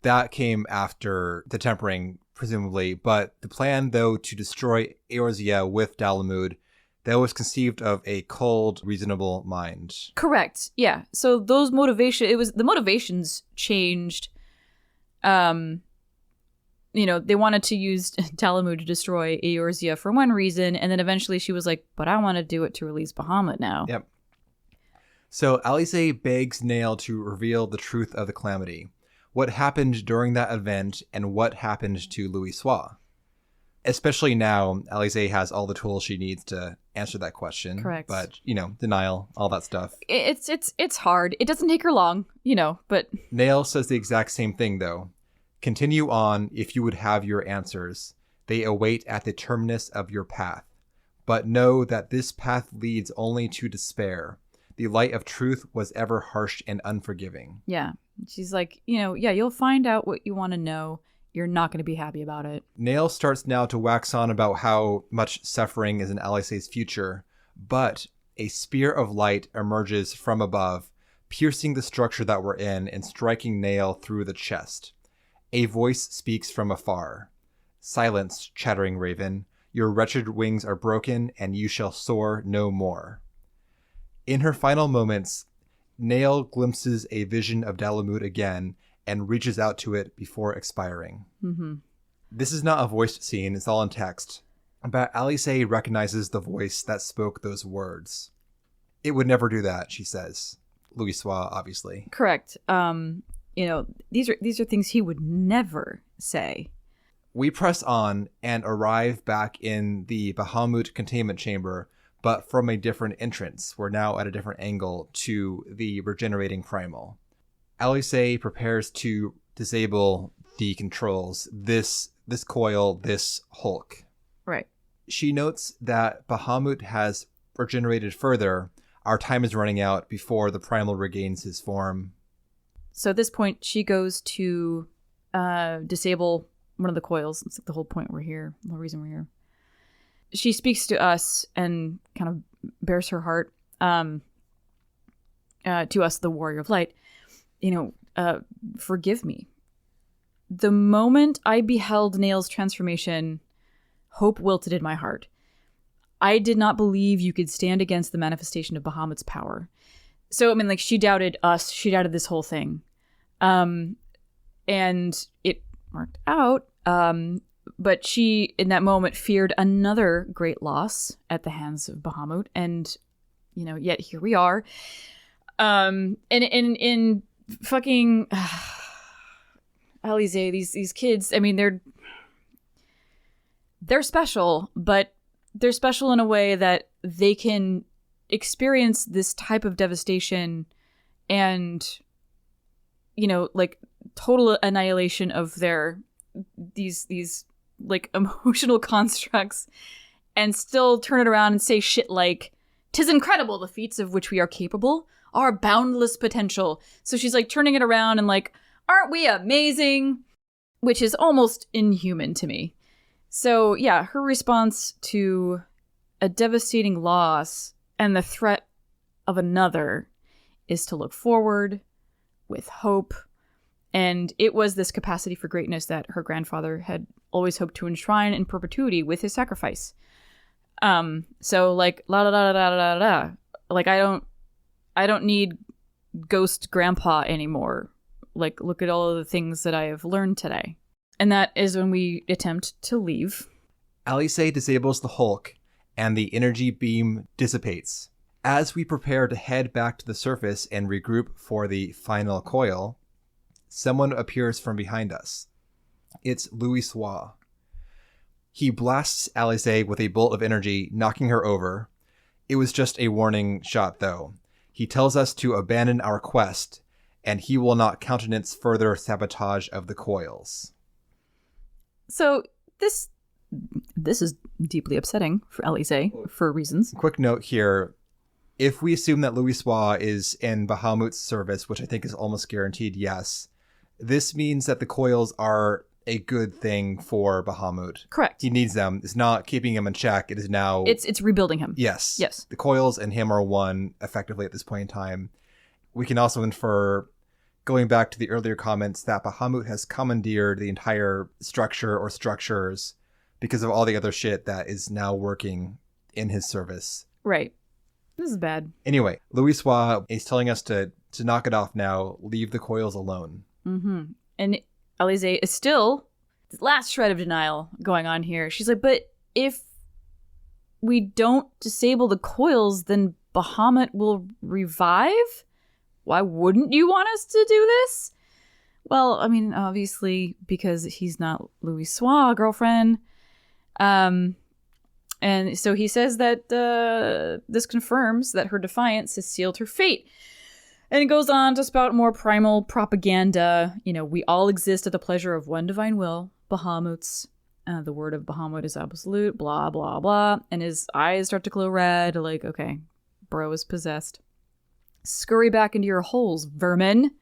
that came after the tempering, presumably. But the plan, though, to destroy Eorzea with Dalamud, that was conceived of a cold, reasonable mind. Correct. Yeah. So the motivations changed. They wanted to use Dalamud to destroy Eorzea for one reason, and then eventually she was like, but I want to do it to release Bahamut now. Yep. So Eorzea begs Nael to reveal the truth of the calamity. What happened during that event, and what happened to Louisoix? Especially now, Eorzea has all the tools she needs to answer that question. Correct. But, denial, all that stuff. It's hard. It doesn't take her long, but... Nael says the exact same thing, though. Continue on if you would have your answers. They await at the terminus of your path. But know that this path leads only to despair. The light of truth was ever harsh and unforgiving. Yeah. She's like, you'll find out what you want to know. You're not going to be happy about it. Nael starts now to wax on about how much suffering is in Eorzea's future, but a spear of light emerges from above, piercing the structure that we're in and striking Nael through the chest. A voice speaks from afar. Silence, chattering raven. Your wretched wings are broken, and you shall soar no more. In her final moments, Nael glimpses a vision of Dalamud again, and reaches out to it before expiring. Mm-hmm. This is not a voiced scene, it's all in text. But Eorzea recognizes the voice that spoke those words. It would never do that, she says. Louisoix, obviously. Correct. These are things he would never say. We press on and arrive back in the Bahamut containment chamber, but from a different entrance. We're now at a different angle to the regenerating primal. Eorzea prepares to disable the controls, this coil, this Hulk. Right. She notes that Bahamut has regenerated further. Our time is running out before the primal regains his form. So at this point, she goes to disable one of the coils. It's like the whole point we're here, the whole reason we're here. She speaks to us and kind of bears her heart to us, the Warrior of Light. Forgive me. The moment I beheld Nael's transformation, hope wilted in my heart. I did not believe you could stand against the manifestation of Bahamut's power. So, I mean, like, she doubted us. She doubted this whole thing. And it worked out. But she, in that moment, feared another great loss at the hands of Bahamut. And, yet here we are. And in fucking Eorzea, these kids, I mean, they're special, but they're special in a way that they can experience this type of devastation and, like, total annihilation of these like emotional constructs, and still turn it around and say shit like, "'Tis incredible the feats of which we are capable, our boundless potential." So she's like turning it around and like, "Aren't we amazing?" Which is almost inhuman to me. So yeah, her response to a devastating loss and the threat of another is to look forward with hope. And it was this capacity for greatness that her grandfather had always hoped to enshrine in perpetuity with his sacrifice. So like, la da da da da da da. Like, I don't need ghost grandpa anymore. Like, look at all of the things that I have learned today. And that is when we attempt to leave. Eorzea disables the Hulk, and the energy beam dissipates. As we prepare to head back to the surface and regroup for the final coil, someone appears from behind us. It's Louisoix. He blasts Eorzea with a bolt of energy, knocking her over. It was just a warning shot, though. He tells us to abandon our quest, and he will not countenance further sabotage of the coils. So this is deeply upsetting for Eorzea for reasons. Quick note here. If we assume that Louisoix is in Bahamut's service, which I think is almost guaranteed yes, this means that the coils are a good thing for Bahamut. Correct. He needs them. It's not keeping him in check. It is now... It's rebuilding him. Yes. Yes. The coils and him are one effectively at this point in time. We can also infer, going back to the earlier comments, that Bahamut has commandeered the entire structure or structures because of all the other shit that is now working in his service. Right. This is bad. Anyway, Louisoix is telling us to knock it off now, leave the coils alone. Mm-hmm. And Eorzea is still the last shred of denial going on here. She's like, but if we don't disable the coils, then Bahamut will revive? Why wouldn't you want us to do this? Well, I mean, obviously, because he's not Louisoix, girlfriend. And so he says that this confirms that her defiance has sealed her fate. And it goes on to spout more primal propaganda. We all exist at the pleasure of one divine will, Bahamut's. The word of Bahamut is absolute, blah, blah, blah. And his eyes start to glow red, like, okay, bro is possessed. Scurry back into your holes, vermin.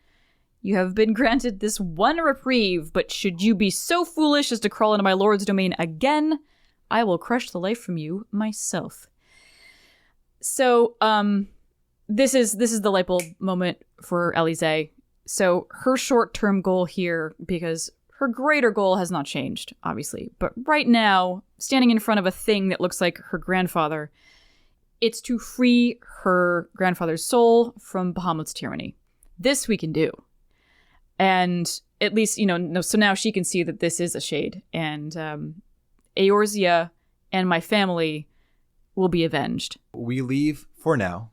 You have been granted this one reprieve, but should you be so foolish as to crawl into my lord's domain again, I will crush the life from you myself. So, This is the light bulb moment for Eorzea. So her short-term goal here, because her greater goal has not changed, obviously, but right now, standing in front of a thing that looks like her grandfather, it's to free her grandfather's soul from Bahamut's tyranny. This we can do. And at least, so now she can see that this is a shade. And Eorzea and my family will be avenged. We leave for now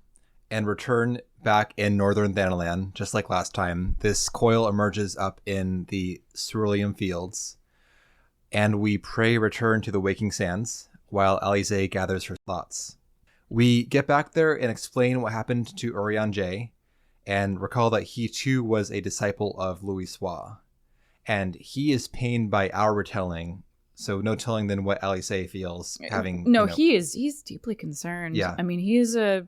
and return back in northern Thanalan, just like last time. This coil emerges up in the cerulean fields, and we pray return to the waking sands while Eorzea gathers her thoughts. We get back there and explain what happened to Urianger, and recall that he too was a disciple of Louisoix, and he is pained by our retelling. So no telling then what Eorzea feels having. No, he's deeply concerned. Yeah. I mean, he is a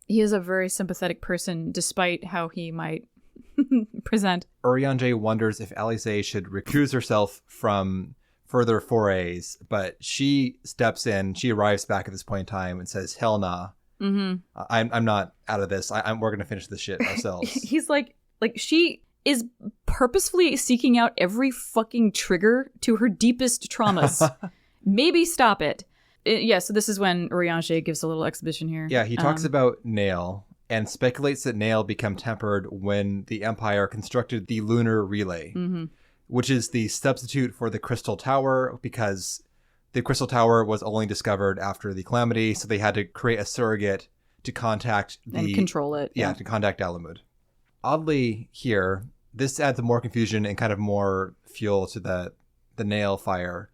very sympathetic person, despite how he might Present. Urianger wonders if Eorzea should recuse herself from further forays, but she steps in. She arrives back at this point in time and says, "Hell nah, I'm not out of this. We're gonna finish this shit ourselves." He's like she is purposefully seeking out every fucking trigger to her deepest traumas. Maybe stop it. Yeah. So this is when Urianger gives a little exhibition here. Yeah, he talks about Nael and speculates that Nael became tempered when the Empire constructed the lunar relay. Which is the substitute for the Crystal Tower, because the Crystal Tower was only discovered after the Calamity, so they had to create a surrogate to contact and control it. Yeah, to contact Dalamud. Oddly here, this adds more confusion and kind of more fuel to the Nael fire.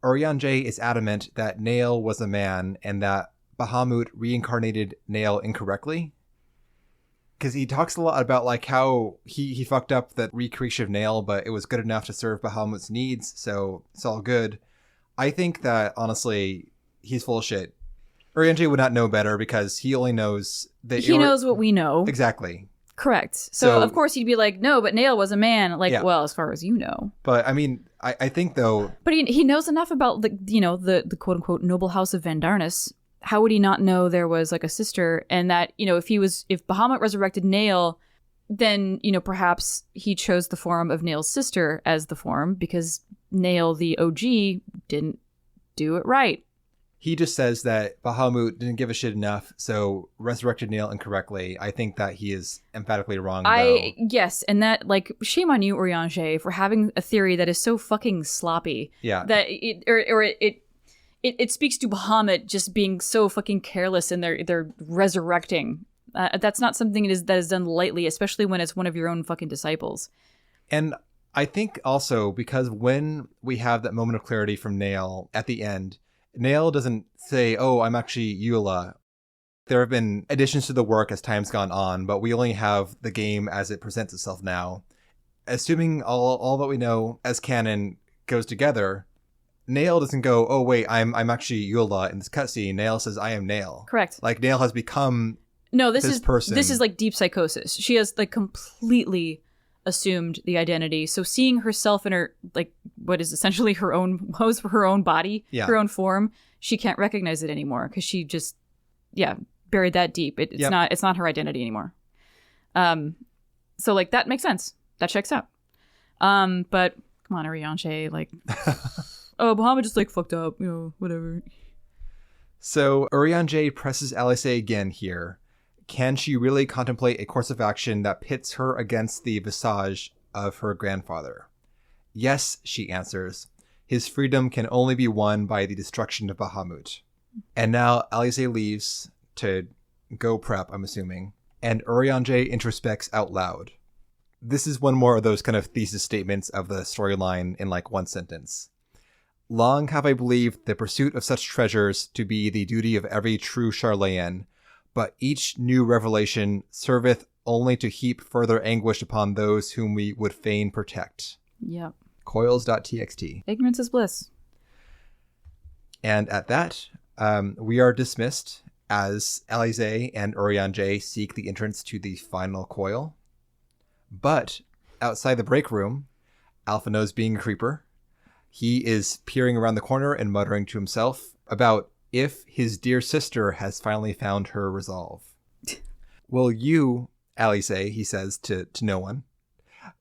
Urianger is adamant that Nael was a man and that Bahamut reincarnated Nael incorrectly. Because he talks a lot about like how he fucked up that recreation of Nael, but it was good enough to serve Bahamut's needs, so it's all good. I think that, honestly, he's full of shit. Urianger would not know better because he only knows that... He knows what we know. Exactly. Correct. So of course he'd be like, no, but Nael was a man. Like, well, as far as you know. But, I mean, I think, though... But he knows enough about, the quote-unquote noble house of Van Darnus. How would he not know there was like a sister, and that, if Bahamut resurrected Nael, then, perhaps he chose the form of Nael's sister as the form because Nael, the OG, didn't do it right. He just says that Bahamut didn't give a shit enough, so resurrected Nael incorrectly. I think that he is emphatically wrong, though. Yes, and that, like, shame on you, Urianger, for having a theory that is so fucking sloppy. Yeah. That it speaks to Bahamut just being so fucking careless in their resurrecting. That's not something that is done lightly, especially when it's one of your own fucking disciples. And I think also because when we have that moment of clarity from Nael at the end, Nael doesn't say, "Oh, I'm actually Eula." There have been additions to the work as time's gone on, but we only have the game as it presents itself now. Assuming all that we know as canon goes together, Nael doesn't go, "Oh wait, I'm actually Eula" in this cutscene. Nael says, "I am Nael." Correct. Like Nael has become this person. This is like deep psychosis. She has like completely assumed the identity. So seeing herself in her, like, what is essentially her own body, her own form, she can't recognize it anymore because she just buried that deep. It's not her identity anymore. So like that makes sense. That checks out. But come on, Urianger, like. Oh, Bahamut just like fucked up, whatever. So Urianger presses Eorzea again here. Can she really contemplate a course of action that pits her against the visage of her grandfather? Yes, she answers. His freedom can only be won by the destruction of Bahamut. And now Eorzea leaves to go prep, I'm assuming, and Urianger introspects out loud. This is one more of those kind of thesis statements of the storyline in like one sentence. Long have I believed the pursuit of such treasures to be the duty of every true Charlayan, but each new revelation serveth only to heap further anguish upon those whom we would fain protect. Yep. Coils.txt. Ignorance is bliss. And at that, we are dismissed as Eorzea and Urianger seek the entrance to the final coil. But outside the break room, Alphinaud's being a creeper. He is peering around the corner and muttering to himself about if his dear sister has finally found her resolve. Will you, Eorzea, he says to no one,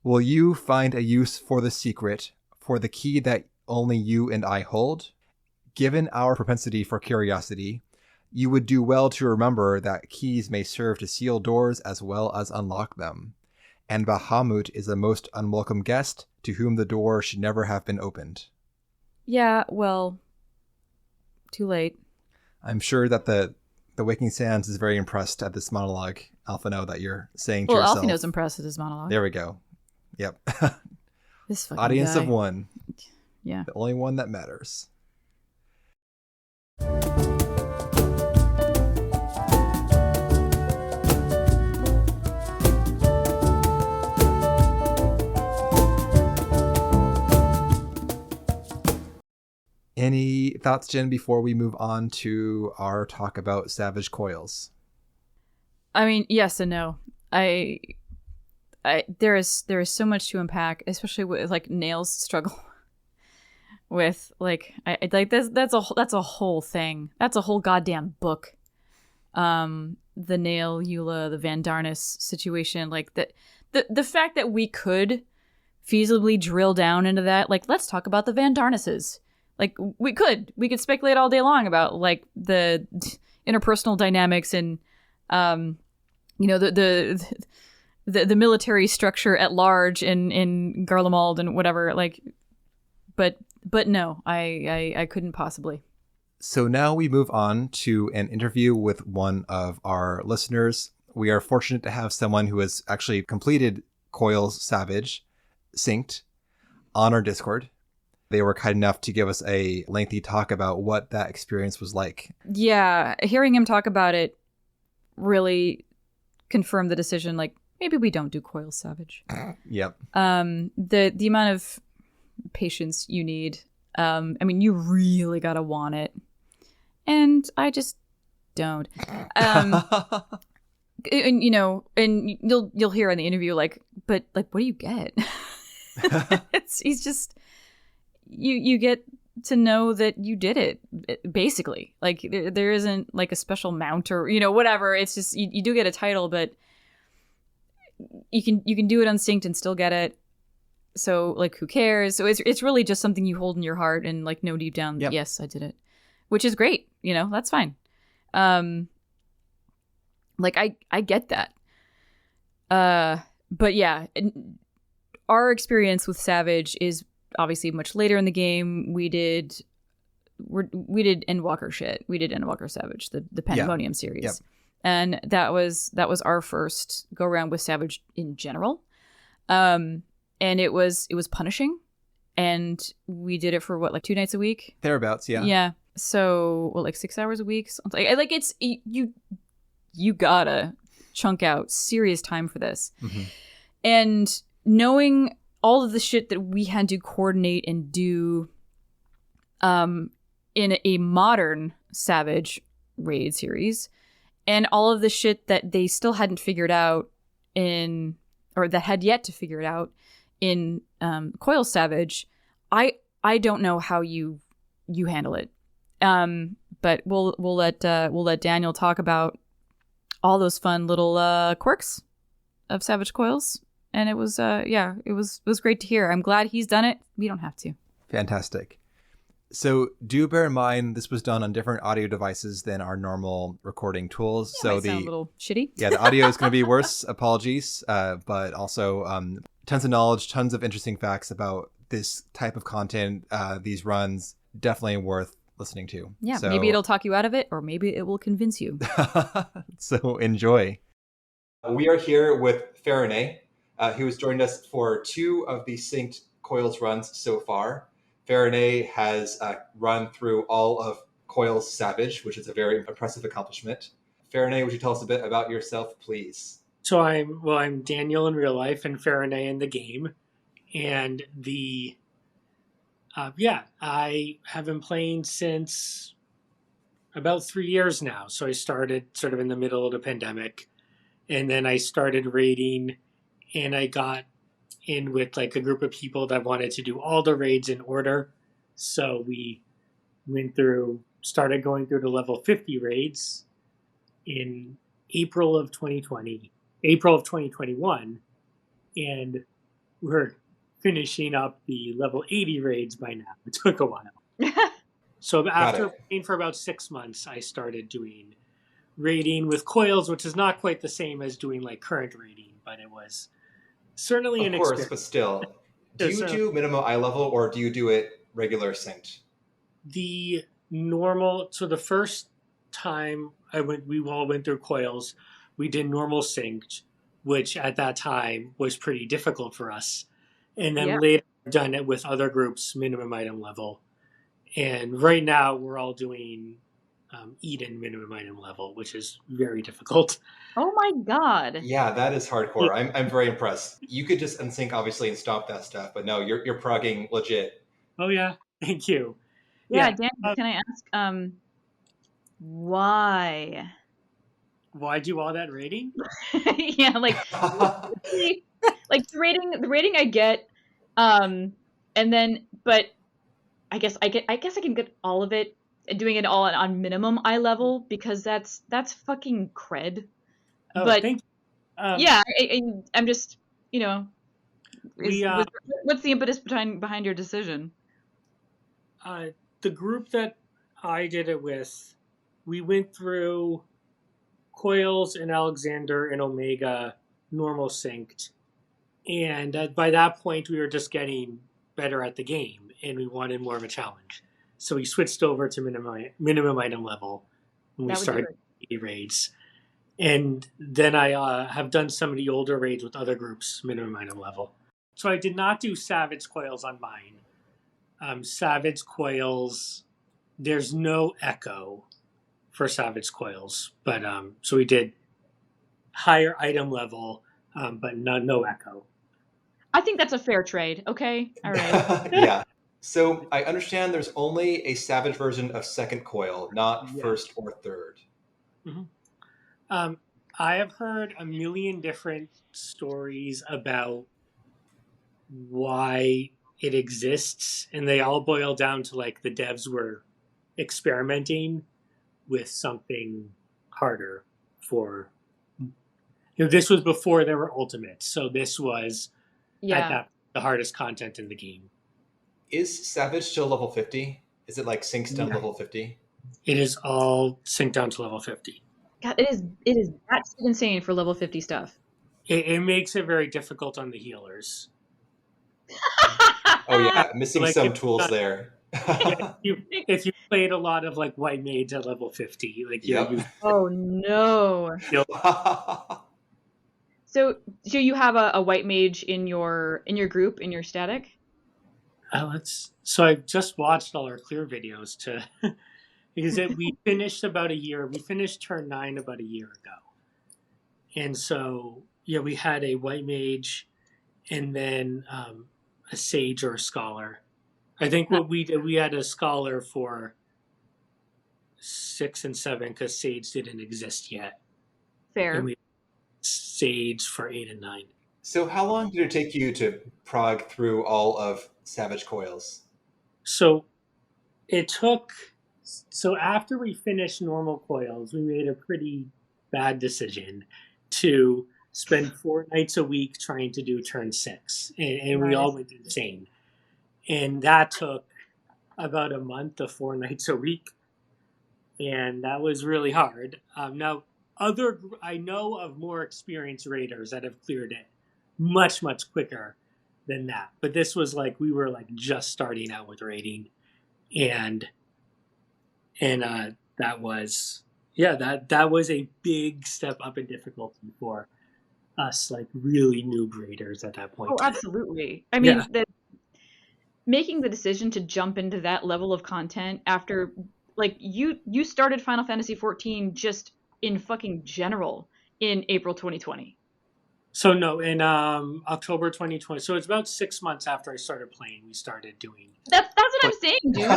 will you find a use for the secret, for the key that only you and I hold? Given our propensity for curiosity, you would do well to remember that keys may serve to seal doors as well as unlock them. And Bahamut is a most unwelcome guest to whom the door should never have been opened. Yeah, well, too late. I'm sure that the Waking Sands is very impressed at this monologue, Alphinaud, that you're saying to yourself. Well, Alphinaud's impressed at this monologue. There we go. Yep. This fucking Audience guy. of one. Yeah. The only one that matters. Any thoughts, Jen, before we move on to our talk about Savage Coils? I mean, yes and no. I there is so much to unpack, especially with like Nael's struggle with like I like this. That's a whole thing. That's a whole goddamn book. The Nael, Eula, the Van Darnus situation, like the fact that we could feasibly drill down into that, like let's talk about the Van Darnuses. Like we could speculate all day long about like the interpersonal dynamics and the military structure at large in Garlemald and whatever, like but no, I couldn't possibly. So now we move on to an interview with one of our listeners. We are fortunate to have someone who has actually completed Coils Savage synced on our Discord. They were kind enough to give us a lengthy talk about what that experience was like. Yeah, hearing him talk about it really confirmed the decision, like, maybe we don't do Coils Savage. Yep. The amount of patience you need, I mean, you really gotta want it. And I just don't. And you'll hear in the interview, like, but like, what do you get? He's just, you get to know that you did it, basically. Like there isn't like a special mount or whatever. It's just you do get a title, but you can do it unsynced and still get it. So like, who cares? So it's really just something you hold in your heart and like know deep down, yep, yes, I did it, which is great. That's fine. Like I get that. But yeah, our experience with Savage is obviously much later in the game. We did Endwalker shit. We did Endwalker Savage, the Pandemonium series. Yep. And that was our first go around with Savage in general. And it was punishing, and we did it for like 2 nights a week? Thereabouts, yeah. Yeah. So, like 6 hours a week? Like it's you gotta chunk out serious time for this. Mm-hmm. And knowing all of the shit that we had to coordinate and do in a modern Savage raid series, and all of the shit that they still hadn't figured out or that had yet to figure it out in Coils Savage, I don't know how you handle it. But we'll let Daniel talk about all those fun little quirks of Savage Coils, and it was it was great to hear. I'm glad he's done it. We don't have to. Fantastic. So do bear in mind this was done on different audio devices than our normal recording tools. Yeah, so sound a little shitty. Yeah, the audio is going to be worse. Apologies, but also tons of knowledge, tons of interesting facts about this type of content. These runs definitely worth listening to. Yeah, so maybe it'll talk you out of it, or maybe it will convince you. So enjoy. We are here with Farinay, who has joined us for 2 of the synced Coils runs so far. Farinay has run through all of Coils Savage, which is a very impressive accomplishment. Farinay, would you tell us a bit about yourself, please? So I'm Daniel in real life and Farinay in the game. And I have been playing since about 3 years now. So I started sort of in the middle of the pandemic, and then I started raiding, and I got in with like a group of people that wanted to do all the raids in order. So we started going through the level 50 raids in April of 2021, and we're finishing up the level 80 raids by now. It took a while. So after playing for about 6 months, I started doing raiding with Coils, which is not quite the same as doing like current raiding, but it was certainly an experience. Of course, but still. Do you do minimum eye level, or do you do it regular synced? The first time we all went through Coils, we did normal synced, which at that time was pretty difficult for us. And then later done it with other groups, minimum item level. And right now we're all doing Eden minimum item level, which is very difficult. Oh my god. Yeah, that is hardcore. I'm very impressed. You could just unsync obviously and stop that stuff, but no, you're progging legit. Oh yeah, thank you. Yeah, Dan, can I ask why? Why do all that raiding? Yeah, like Like the rating I get, and then but I guess I can get all of it, doing it all on minimum eye level, because that's fucking cred. Oh, But thank you. yeah, I'm just, you know, We what's the impetus behind your decision? the group that I did it with, we went through Coils and Alexander and Omega normal synced, and by that point we were just getting better at the game, and we wanted more of a challenge. So we switched over to minimum item level when we That would do started it. raids. And then I have done some of the older raids with other groups, minimum item level. So I did not do Savage Coils on mine. Savage Coils, there's no echo for Savage Coils, but so we did higher item level, but no echo. I think that's a fair trade. Okay, all right. Yeah. So I understand there's only a Savage version of Second Coil, not Yeah. first or third. Mm-hmm. I have heard a million different stories about why it exists, and they all boil down to like the devs were experimenting with something harder for. This was before there were ultimates, so this was at that the hardest content in the game. Is Savage still level 50? Is it like syncs down level 50? It is all synced down to level 50. God, it is that insane for level 50 stuff. It makes it very difficult on the healers. Oh yeah, missing Like, some if tools not- there. If you played a lot of like white mage at level 50, like Yep. Oh no. So you have a white mage in your group, in your static? So I just watched all our clear videos to because we finished about a year. We finished turn 9 about a year ago, and so yeah, we had a white mage, and then a sage or a scholar. I think what we did, we had a scholar for 6 and 7 because sage didn't exist yet. Fair. And we had sage for 8 and 9. So how long did it take you to prog through all of Savage Coils? So it took. So after we finished normal coils, we made a pretty bad decision to spend 4 nights a week trying to do turn 6, and we all went insane. And that took about a month of 4 nights a week, and that was really hard. Now, I know of more experienced raiders that have cleared it much quicker than that. But this was like we were like just starting out with raiding, and that was that was a big step up in difficulty for us, like really noob raiders at that point. Oh, absolutely. I mean, making the decision to jump into that level of content after, like, you started Final Fantasy XIV just in fucking general in April 2020. So no, in October 2020. So it's about 6 months after I started playing, we started doing. That's what I'm saying, dude.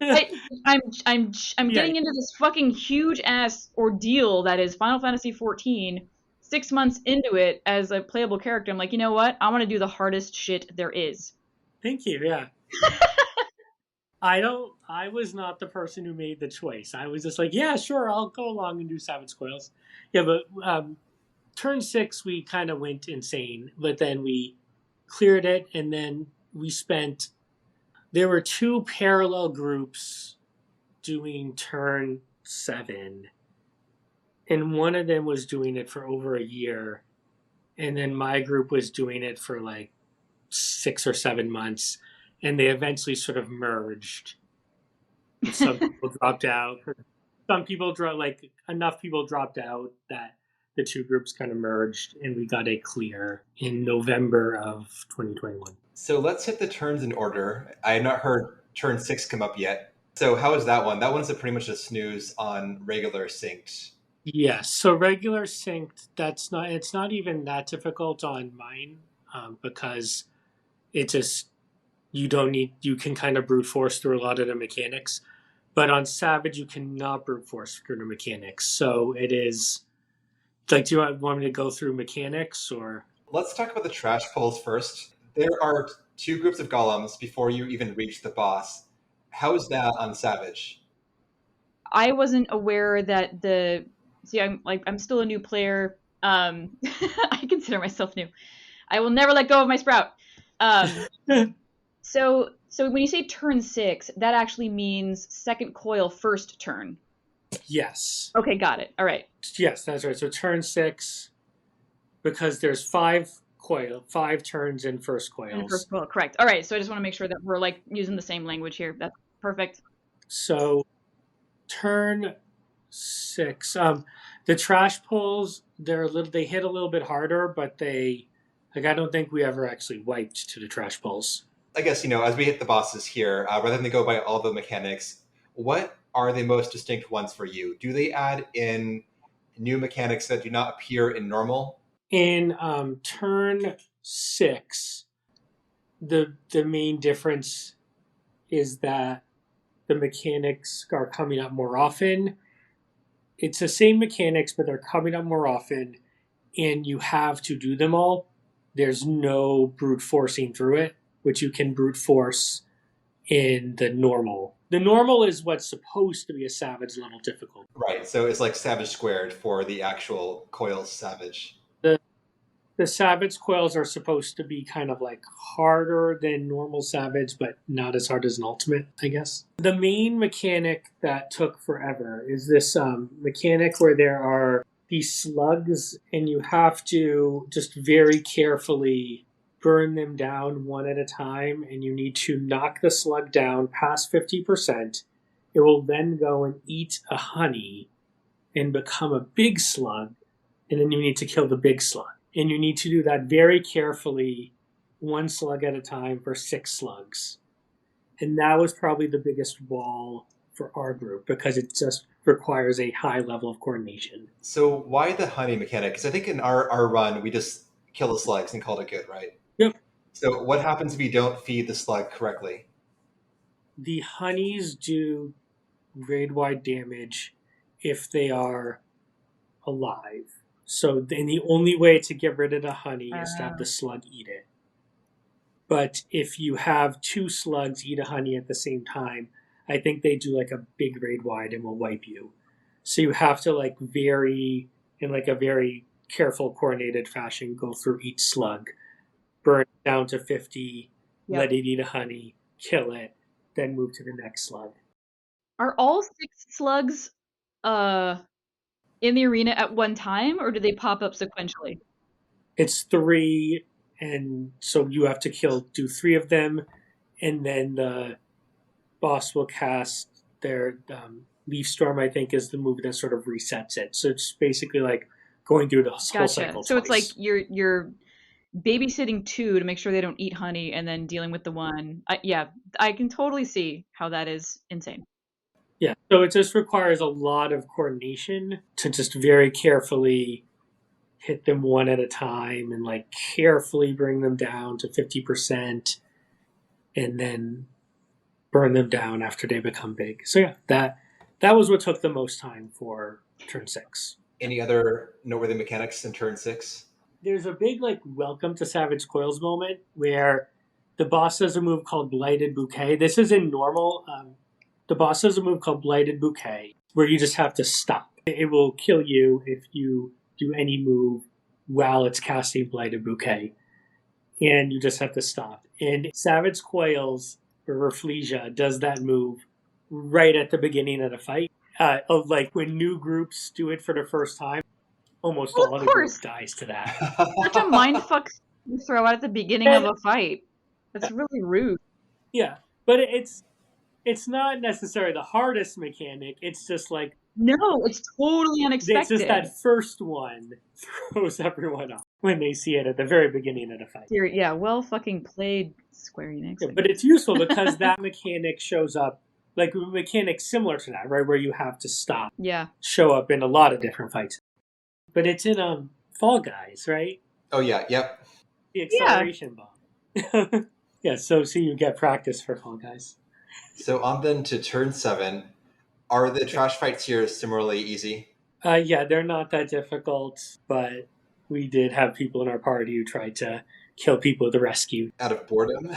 Like, I'm getting into this fucking huge ass ordeal that is Final Fantasy XIV. 6 months into it as a playable character, I'm like, you know what? I want to do the hardest shit there is. Thank you. Yeah. I was not the person who made the choice. I was just like, yeah, sure, I'll go along and do Savage Coils. Yeah, but turn 6 we kind of went insane, but then we cleared it, and then there were 2 parallel groups doing turn 7, and one of them was doing it for over a year, and then my group was doing it for like 6 or 7 months, and they eventually sort of merged. Some people dropped out. Some people enough people dropped out that the 2 groups kind of merged, and we got a clear in November of 2021. So let's hit the turns in order. I have not heard turn 6 come up yet. So how is that one? That one's pretty much a snooze on regular synced. Yes, so regular synced, it's not even that difficult on mine, because it just, you can kind of brute force through a lot of the mechanics. But on Savage, you cannot brute force through the mechanics. So it is, like, do you want me to go through mechanics or? Let's talk about the trash pulls first. There are two groups of golems before you even reach the boss. How is that on Savage? I wasn't aware that I'm still a new player. I consider myself new. I will never let go of my sprout. So when you say turn 6, that actually means second coil first turn. Yes. Okay, got it. All right. Yes, that's right. So turn 6, because there's 5 turns in first coils. In first coil, correct. All right. So I just want to make sure that we're like using the same language here. That's perfect. So turn 6, the trash pulls, they hit a little bit harder, but I don't think we ever actually wiped to the trash pulls. I guess, as we hit the bosses here, rather than go by all the mechanics, what are the most distinct ones for you? Do they add in new mechanics that do not appear in normal? In turn 6, the main difference is that the mechanics are coming up more often. It's the same mechanics, but they're coming up more often, and you have to do them all. There's no brute forcing through it, which you can brute force in the normal. The normal is what's supposed to be a Savage level difficulty. Right, so it's like Savage squared for the actual Coils Savage. The Savage Coils are supposed to be kind of like harder than normal Savage, but not as hard as an Ultimate, I guess. The main mechanic that took forever is this mechanic where there are these slugs, and you have to just very carefully burn them down one at a time, and you need to knock the slug down past 50%. It will then go and eat a honey and become a big slug, and then you need to kill the big slug. And you need to do that very carefully, one slug at a time for 6 slugs. And that was probably the biggest wall for our group, because it just requires a high level of coordination. So why the honey mechanic? Because I think in our run, we just kill the slugs and called it good, right? Yep. So what happens if you don't feed the slug correctly? The honeys do grade-wide damage if they are alive. So then the only way to get rid of the honey is to have the slug eat it. But if you have 2 slugs eat a honey at the same time, I think they do like a big raid wide and will wipe you. So you have to in a very careful, coordinated fashion, go through each slug, burn it down to 50, let it eat a honey, kill it, then move to the next slug. Are all 6 slugs in the arena at one time, or do they pop up sequentially? It's 3, and so you have to do 3 of them, and then the boss will cast their Leaf Storm, I think, is the move that sort of resets it. So it's basically like going through the whole cycle So twice. It's like you're babysitting 2 to make sure they don't eat honey, and then dealing with the 1. I can totally see how that is insane. Yeah, so it just requires a lot of coordination to just very carefully hit them one at a time and carefully bring them down to 50% and then burn them down after they become big. So yeah, that was what took the most time for turn 6. Any other noteworthy mechanics in turn 6? There's a big welcome to Savage Coils moment where the boss does a move called Blighted Bouquet. This is in normal. The boss does a move called Blighted Bouquet, where you just have to stop. It will kill you if you do any move while it's casting Blighted Bouquet. And you just have to stop. And Savage Coils, or Rafflesia, does that move right at the beginning of the fight. When new groups do it for the first time, almost all of the group dies to that. Such a mindfuck you throw out at the beginning of a fight. That's really rude. Yeah, but it's not necessarily the hardest mechanic. It's just no, it's totally unexpected. It's just that first one throws everyone off when they see it at the very beginning of the fight. Yeah, well fucking played, Square Enix. Yeah, but it's useful because that mechanic shows up, a mechanic similar to that, right, where you have to stop. Yeah. Show up in a lot of different fights. But it's in Fall Guys, right? Oh yeah, yep. The acceleration bomb. Yeah, so you get practice for Fall Guys. So on then to turn 7. Are the trash fights here similarly easy? Yeah, they're not that difficult, but We did have people in our party who tried to kill people with the rescue. Out of boredom?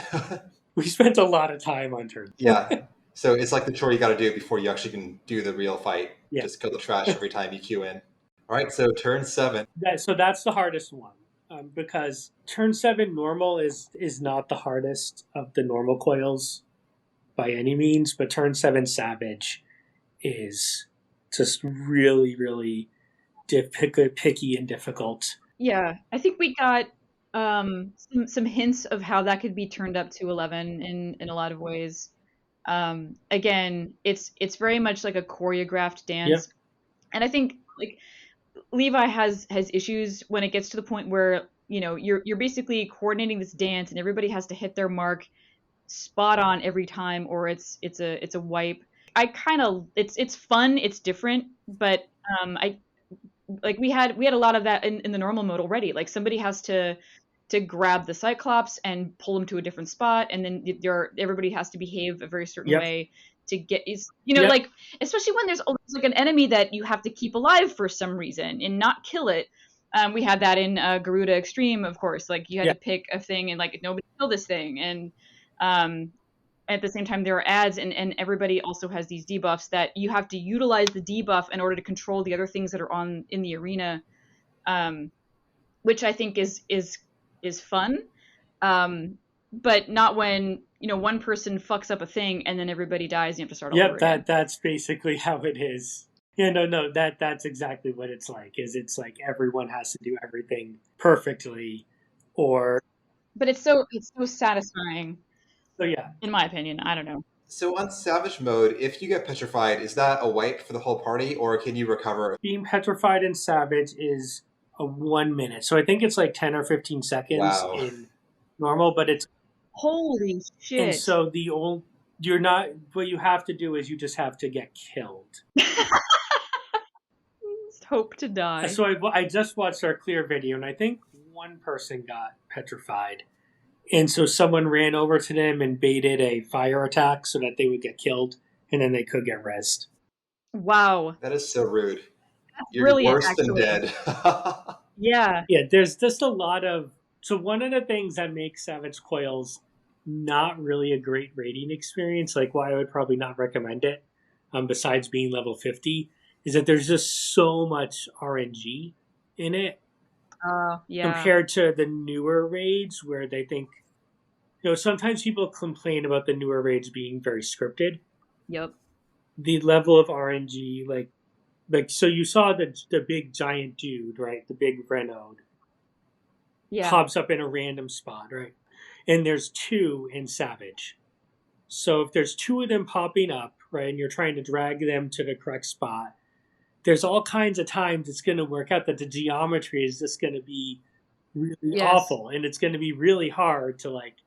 We spent a lot of time on turn. Yeah. So it's like the chore you got to do before you actually can do the real fight. Yeah. Just kill the trash every time you queue in. All right, so turn 7. So that's the hardest one. Because turn 7 normal is not the hardest of the normal coils by any means, but turn 7 savage is just really, really picky and difficult. Yeah, I think we got some hints of how that could be turned up to 11 in a lot of ways. Again, it's very much like a choreographed dance, Yep. and I think like Levi has issues when it gets to the point where you're basically coordinating this dance and everybody has to hit their mark spot on every time, or it's a wipe. I kind of it's fun, it's different, but I like we had a lot of that in the normal mode already. Like somebody has to grab the Cyclops and pull them to a different spot, and then everybody has to behave a very certain Yep. way to get Yep. like especially when there's always like an enemy that you have to keep alive for some reason and not kill it. We had that in Garuda Extreme, of course. Like you had Yeah. to pick a thing and like nobody kill this thing, and at the same time there are ads, and everybody also has these debuffs that you have to utilize the debuff in order to control the other things that are on in the arena, which I think is fun, but not when one person fucks up a thing and then everybody dies and you have to start all over again. Yep, that's basically how it is. Yeah, no, that's exactly what it's like. Is it's like everyone has to do everything perfectly, or. But it's so satisfying. So yeah, in my opinion, I don't know. So on Savage mode, if you get petrified, is that a wipe for the whole party, or can you recover? Being petrified in Savage is a 1 minute. So I think it's like 10 or 15 seconds Wow. in normal, but it's. Holy shit. And so what you have to do is you just have to get killed. Just hope to die. So I just watched our clear video, and I think one person got petrified. And so someone ran over to them and baited a fire attack so that they would get killed, and then they could get rezzed. Wow. That is so rude. That's You're brilliant, worse than dead. Yeah. Yeah, there's just a lot of. So one of the things that makes Savage Coils not really a great rating experience, like why I would probably not recommend it, besides being level 50, is that there's just so much RNG in it. Yeah. Compared to the newer raids where they think, sometimes people complain about the newer raids being very scripted. Yep. The level of RNG, like so you saw the big giant dude, right? The big Renaud. Yeah. Pops up in a random spot, right? And there's 2 in Savage. So if there's 2 of them popping up, right, and you're trying to drag them to the correct spot, there's all kinds of times it's going to work out that the geometry is just going to be really awful, and it's going to be really hard to, like,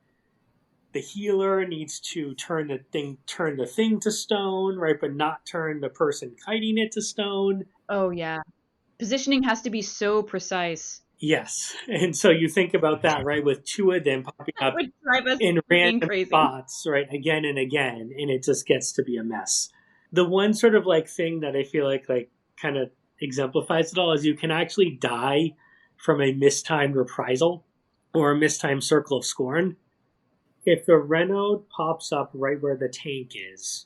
the healer needs to turn the thing to stone, right, but not turn the person kiting it to stone. Oh yeah, positioning has to be so precise. Yes, and so you think about that, right, with 2 of them popping up in random spots, right, again and again, and it just gets to be a mess. The one sort of like thing that I feel like kind of exemplifies it all is you can actually die from a mistimed reprisal or a mistimed circle of scorn. If the Renaud pops up right where the tank is,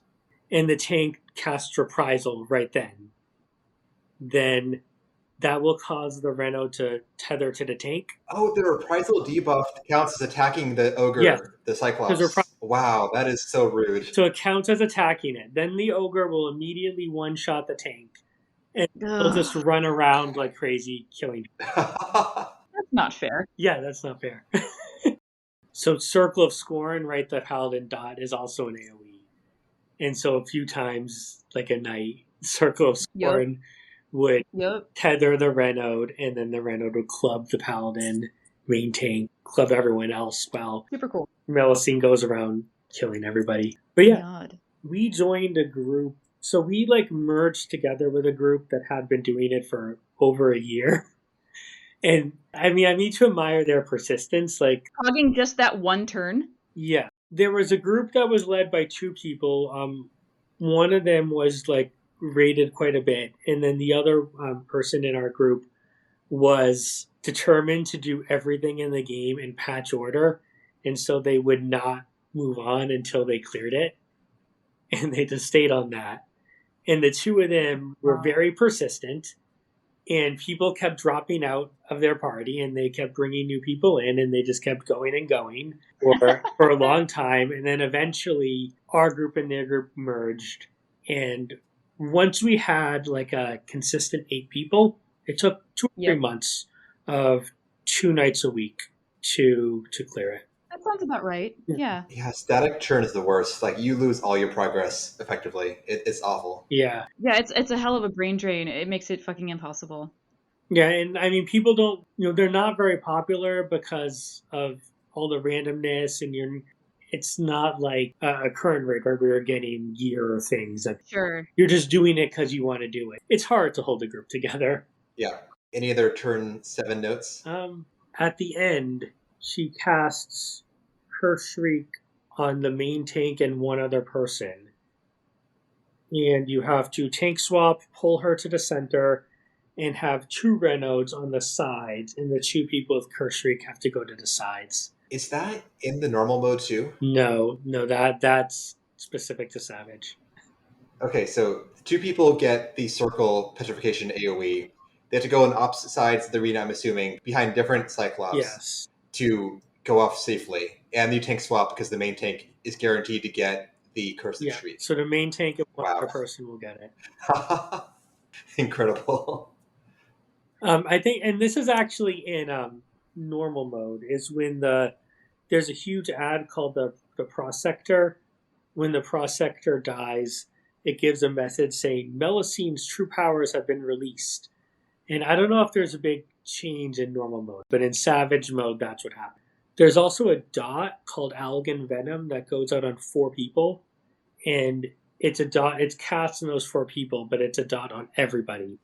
and the tank casts reprisal right then that will cause the Renaud to tether to the tank. Oh, the reprisal debuff counts as attacking the ogre, the Cyclops. Wow, that is so rude. So it counts as attacking it. Then the ogre will immediately one-shot the tank, and they'll just run around like crazy, killing people. That's not fair. Yeah, that's not fair. So Circle of Scorn, right, the Paladin dot is also an AoE. And so a few times, like a night, Circle of Scorn would tether the Renaud, and then the Renaud would club the Paladin, main tank, club everyone else while super cool. Melusine goes around killing everybody. But yeah, we joined a group. So we merged together with a group that had been doing it for over a year. And I mean, I need to admire their persistence. Hogging just that one turn? Yeah. There was a group that was led by 2 people. One of them was rated quite a bit. And then the other person in our group was determined to do everything in the game in patch order, and so they would not move on until they cleared it, and they just stayed on that. And the two of them were very persistent, and people kept dropping out of their party, and they kept bringing new people in, and they just kept going and going for a long time. And then eventually our group and their group merged. And once we had like a consistent 8 people, it took 2 or 3 months of 2 nights a week to clear it. That sounds about right. Yeah. Yeah, static churn is the worst. Like, you lose all your progress effectively. It's awful. Yeah. Yeah, it's a hell of a brain drain. It makes it fucking impossible. Yeah, and I mean, people don't, they're not very popular because of all the randomness, and it's not like a current raid where we're getting gear things. Sure. You're just doing it because you want to do it. It's hard to hold a group together. Yeah. Any other turn 7 notes? At the end, she casts her Shriek on the main tank and one other person. And you have to tank swap, pull her to the center, and have 2 Renodes on the sides, and the 2 people with Curse Shriek have to go to the sides. Is that in the normal mode too? No, that's specific to Savage. Okay, so 2 people get the Circle Petrification AoE. They have to go on opposite sides of the arena, I'm assuming, behind different Cyclops to go off safely. And you tank swap because the main tank is guaranteed to get the Curse of Shriek. So the main tank and one other person will get it. Incredible. I think, and this is actually in normal mode, is when there's a huge ad called the Prosector. When the Prosector dies, it gives a message saying Melusine's true powers have been released. And I don't know if there's a big change in normal mode, but in Savage mode, that's what happened. There's also a dot called Algan Venom that goes out on 4 people, and it's a dot. It's cast on those 4 people, but it's a dot on everybody.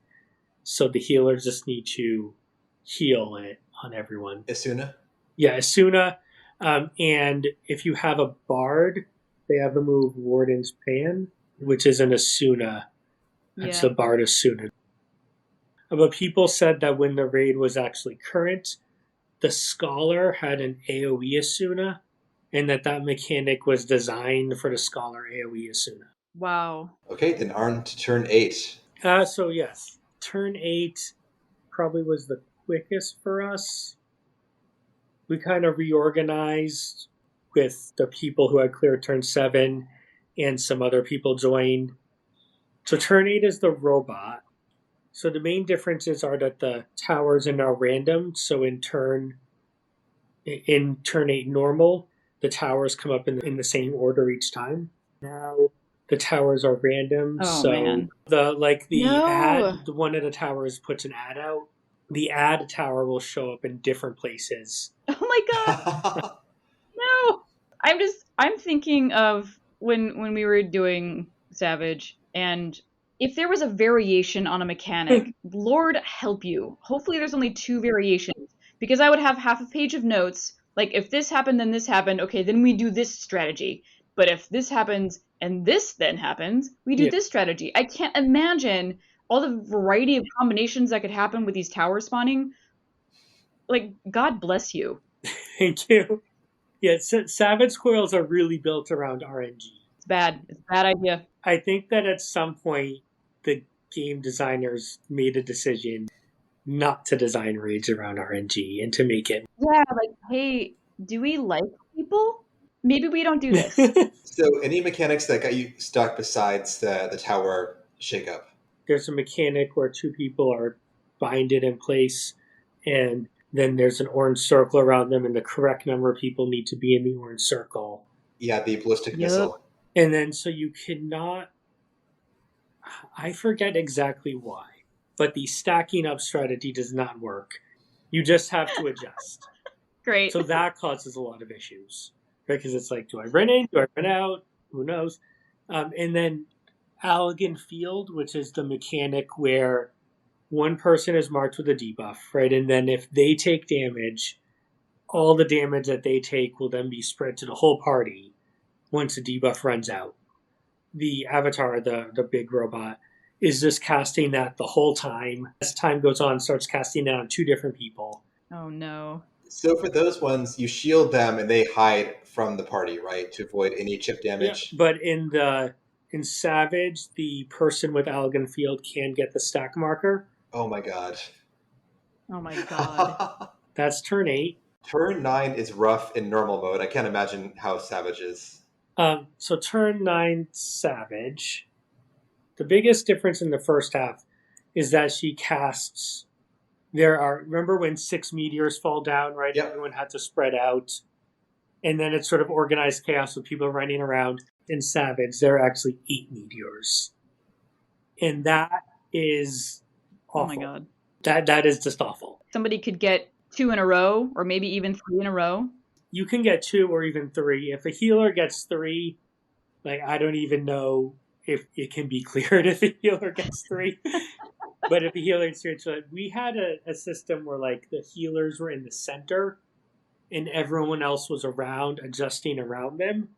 So the healers just need to heal it on everyone. Asuna? Yeah, Asuna. And if you have a Bard, they have the move Warden's Pan, which is an Asuna. That's the Bard Asuna. But people said that when the raid was actually current, the Scholar had an AoE Asuna, and that mechanic was designed for the Scholar AoE Asuna. Wow. Okay, then on to turn 8. So yes, turn 8 probably was the quickest for us. We kind of reorganized with the people who had cleared turn 7, and some other people joined. So turn 8 is the robot. So the main differences are that the towers are now random. So in turn 8 normal, the towers come up in the same order each time. Now the towers are random. Oh, so man. Ad, one of the towers puts an ad out. The ad tower will show up in different places. Oh my god. No. I'm thinking of when we were doing Savage, and if there was a variation on a mechanic, Lord help you. Hopefully there's only 2 variations, because I would have half a page of notes, like if this happened, then this happened, okay, then we do this strategy. But if this happens and this then happens, we do this strategy. I can't imagine all the variety of combinations that could happen with these towers spawning. Like, God bless you. Thank you. Yeah, Savage Coils are really built around RNG. It's bad. It's a bad idea. I think that at some point, the game designers made a decision not to design raids around RNG and to make it. Yeah, like, hey, do we like people? Maybe we don't do this. So any mechanics that got you stuck besides the tower shakeup? There's a mechanic where 2 people are binded in place, and then there's an orange circle around them, and the correct number of people need to be in the orange circle. Yeah, the ballistic missile. And then so you cannot, I forget exactly why, but the stacking up strategy does not work. You just have to adjust. Great. So that causes a lot of issues, right? Because it's like, do I run in? Do I run out? Who knows? And then Allegan Field, which is the mechanic where one person is marked with a debuff, right? And then if they take damage, all the damage that they take will then be spread to the whole party once the debuff runs out. The Avatar, the big robot, is just casting that the whole time. As time goes on, starts casting it on 2 different people. Oh no. So for those ones, you shield them and they hide from the party, right, to avoid any chip Yeah, damage? but in Savage, the person with Allegan Field can get the stack marker. Oh my god. Oh my god. That's turn 8. Turn 9 is rough in normal mode. I can't imagine how Savage is. So turn 9 Savage. The biggest difference in the first half is that she casts. Remember when 6 meteors fall down, right? Yep. Everyone had to spread out. And then it's sort of organized chaos with people running around. In Savage, there are actually 8 meteors. And that is awful. Oh my god. That is just awful. Somebody could get 2 in a row, or maybe even 3 in a row. You can get 2 or even 3. If a healer gets 3, like, I don't even know if it can be cleared if a healer gets 3. But if a healer gets 3, so we had a system where, like, the healers were in the center and everyone else was around, adjusting around them.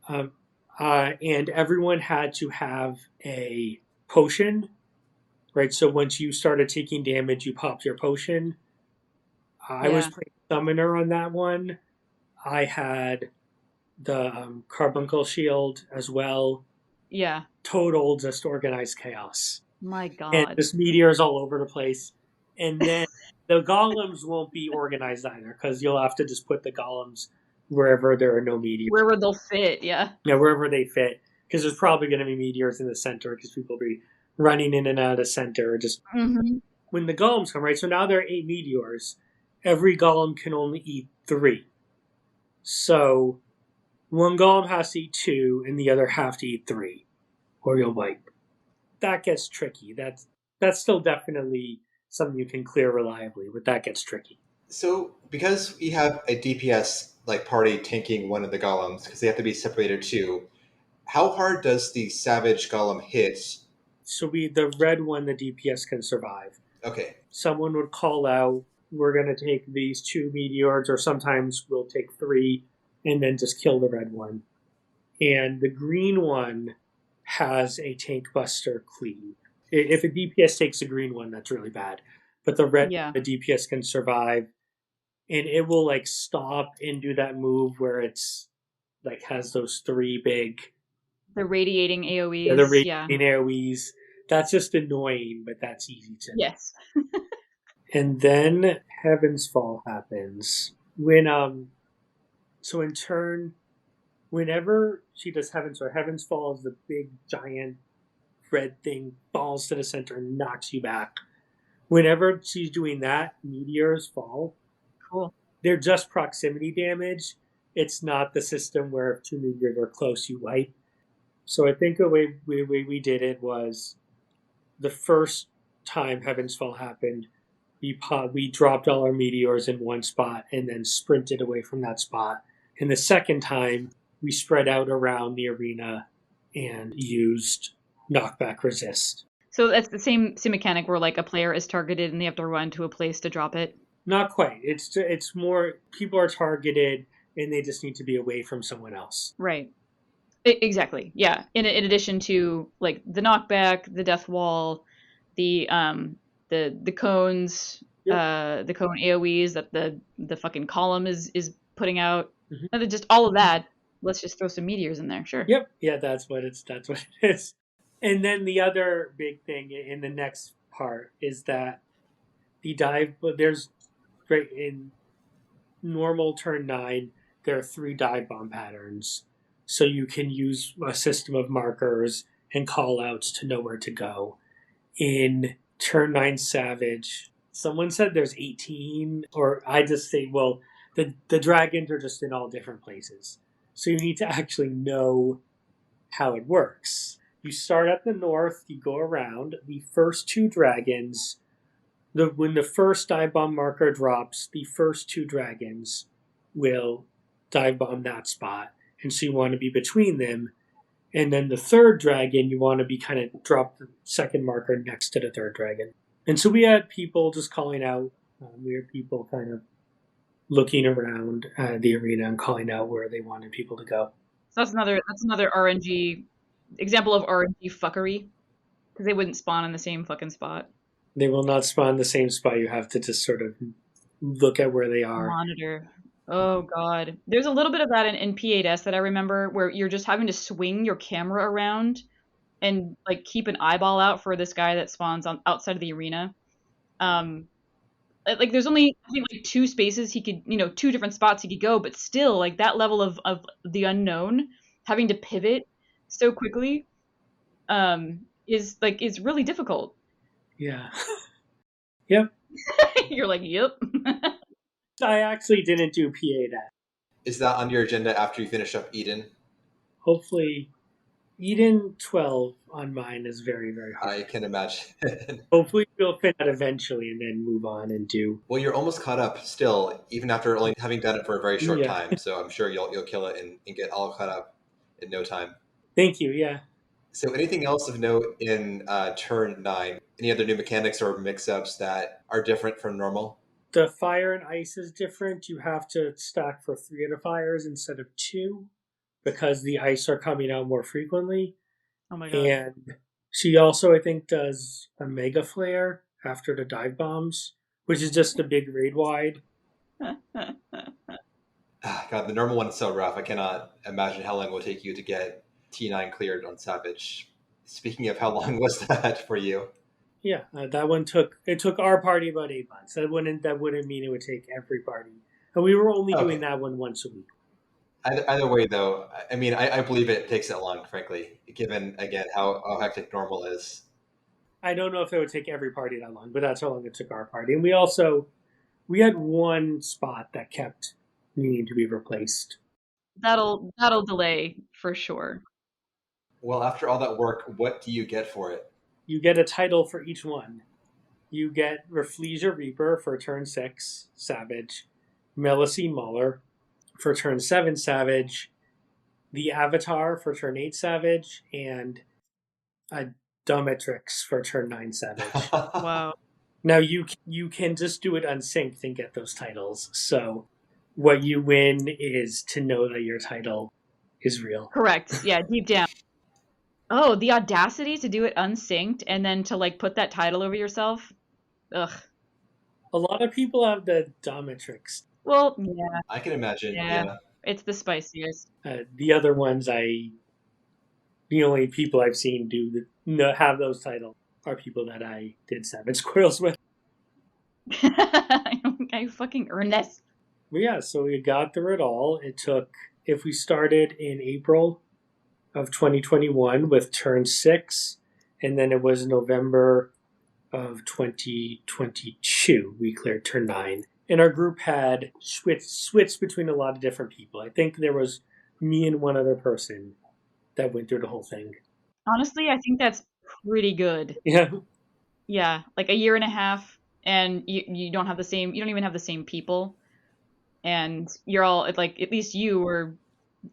And everyone had to have a potion, right? So once you started taking damage, you popped your potion. I was playing Summoner on that one. I had the Carbuncle Shield as well. Yeah. Total just organized chaos. My god. And there's meteors all over the place. And then the golems won't be organized either, because you'll have to just put the golems wherever there are no meteors. Wherever they'll fit, yeah. Yeah, wherever they fit. Because there's probably going to be meteors in the center, because people will be running in and out of center. Just when the golems come, right? So now there are 8 meteors. Every golem can only eat 3. So one golem has to eat 2, and the other have to eat 3, or you'll wipe. That gets tricky. That's still definitely something you can clear reliably, but that gets tricky. So because we have a DPS like party tanking one of the golems, because they have to be separated too, how hard does the Savage golem hit? So the red one, the DPS can survive. Okay. Someone would call out, we're going to take these 2 meteors, or sometimes we'll take 3, and then just kill the red one. And the green one has a tank buster cleave. If a DPS takes a green one, that's really bad. But the red, the DPS can survive, and it will like stop and do that move where it's like has those 3 big... The radiating AoEs. Yeah, the radiating AoEs. That's just annoying, but that's easy to... Yes. And then Heaven's Fall happens. So in turn, whenever she does Heaven's Fall is the big giant red thing falls to the center and knocks you back. Whenever she's doing that, meteors fall. Cool. They're just proximity damage. It's not the system where if 2 meteors are close, you wipe. So I think the way we did it was the first time Heaven's Fall happened, we dropped all our meteors in one spot and then sprinted away from that spot. And the second time, we spread out around the arena and used knockback resist. So that's the same mechanic where like a player is targeted and they have to run to a place to drop it? Not quite. It's more people are targeted and they just need to be away from someone else. Right. Exactly. Yeah. In addition to like the knockback, the death wall, the cones, the cone AoEs that the fucking column is putting out. And just all of that. Let's just throw some meteors in there. Sure. Yep. Yeah, that's what it is. And then the other big thing in the next part is that the dive, there's right in normal turn 9, there are 3 dive bomb patterns. So you can use a system of markers and call outs to know where to go. In turn 9 Savage, someone said there's 18, or I just say, well, the dragons are just in all different places. So you need to actually know how it works. You start at the north, you go around. The first 2 dragons, when the first dive bomb marker drops, the first 2 dragons will dive bomb that spot. And so you want to be between them. And then the third dragon, you want to be kind of drop the second marker next to the third dragon. And so we had people just calling out. We had people kind of looking around the arena and calling out where they wanted people to go. So that's another RNG example of RNG fuckery. Because they wouldn't spawn in the same fucking spot. They will not spawn the same spot. You have to just sort of look at where they are. Monitor. Oh, God. There's a little bit of that in P8S that I remember where you're just having to swing your camera around and, like, keep an eyeball out for this guy that spawns on outside of the arena. Like, there's only, I think, like, 2 spaces he could, 2 different spots he could go, but still, like, that level of the unknown, having to pivot so quickly, is really difficult. Yeah. Yep. You're like, yep. I actually didn't do P8S. Is that on your agenda after you finish up Eden? Hopefully, Eden 12 on mine is very, very hard. I can imagine. Hopefully we'll fit that eventually and then move on and do. Well, you're almost caught up still, even after only having done it for a very short Yeah. time. So I'm sure you'll kill it and get all caught up in no time. Thank you, yeah. So anything else of note in turn 9? Any other new mechanics or mix-ups that are different from normal? The fire and ice is different. You have to stack for 3 of the fires instead of 2 because the ice are coming out more frequently. Oh my God. And she also, I think, does a mega flare after the dive bombs, which is just a big raid wide. God, the normal one is so rough. I cannot imagine how long it will take you to get T9 cleared on Savage. Speaking of, how long was that for you? Yeah, that one took our party about 8 months. That wouldn't mean it would take every party, and we were only doing that one once a week. Either way, though, I mean, I believe it takes that long, frankly, given again how hectic normal is. I don't know if it would take every party that long, but that's how long it took our party. And we had one spot that kept needing to be replaced. That'll delay for sure. Well, after all that work, what do you get for it? You get a title for each one. You get Rafflesia Reaper for turn 6, Savage. Melisy Mauler for turn 7, Savage. The Avatar for turn 8, Savage. And a Dominatrix for turn 9, Savage. Wow. Now, you can just do it unsynced and get those titles. So what you win is to know that your title is real. Correct. Yeah, deep down. Oh, the audacity to do it unsynced and then to, like, put that title over yourself. Ugh. A lot of people have the Dominatrix. Well, yeah. I can imagine, Yeah. yeah. It's the spiciest. The other ones, the only people I've seen have those titles are people that I did Savage Coils with. I fucking earned this. But yeah, so we got through it all. It took, if we started in April of 2021 with turn 6, and then it was November of 2022 we cleared turn 9. And our group had switched between a lot of different people. I think there was me and one other person that went through the whole thing. Honestly, I think that's pretty good. Yeah. Yeah, like a year and a half, and you don't even have the same people, and you're all, like, at least you were,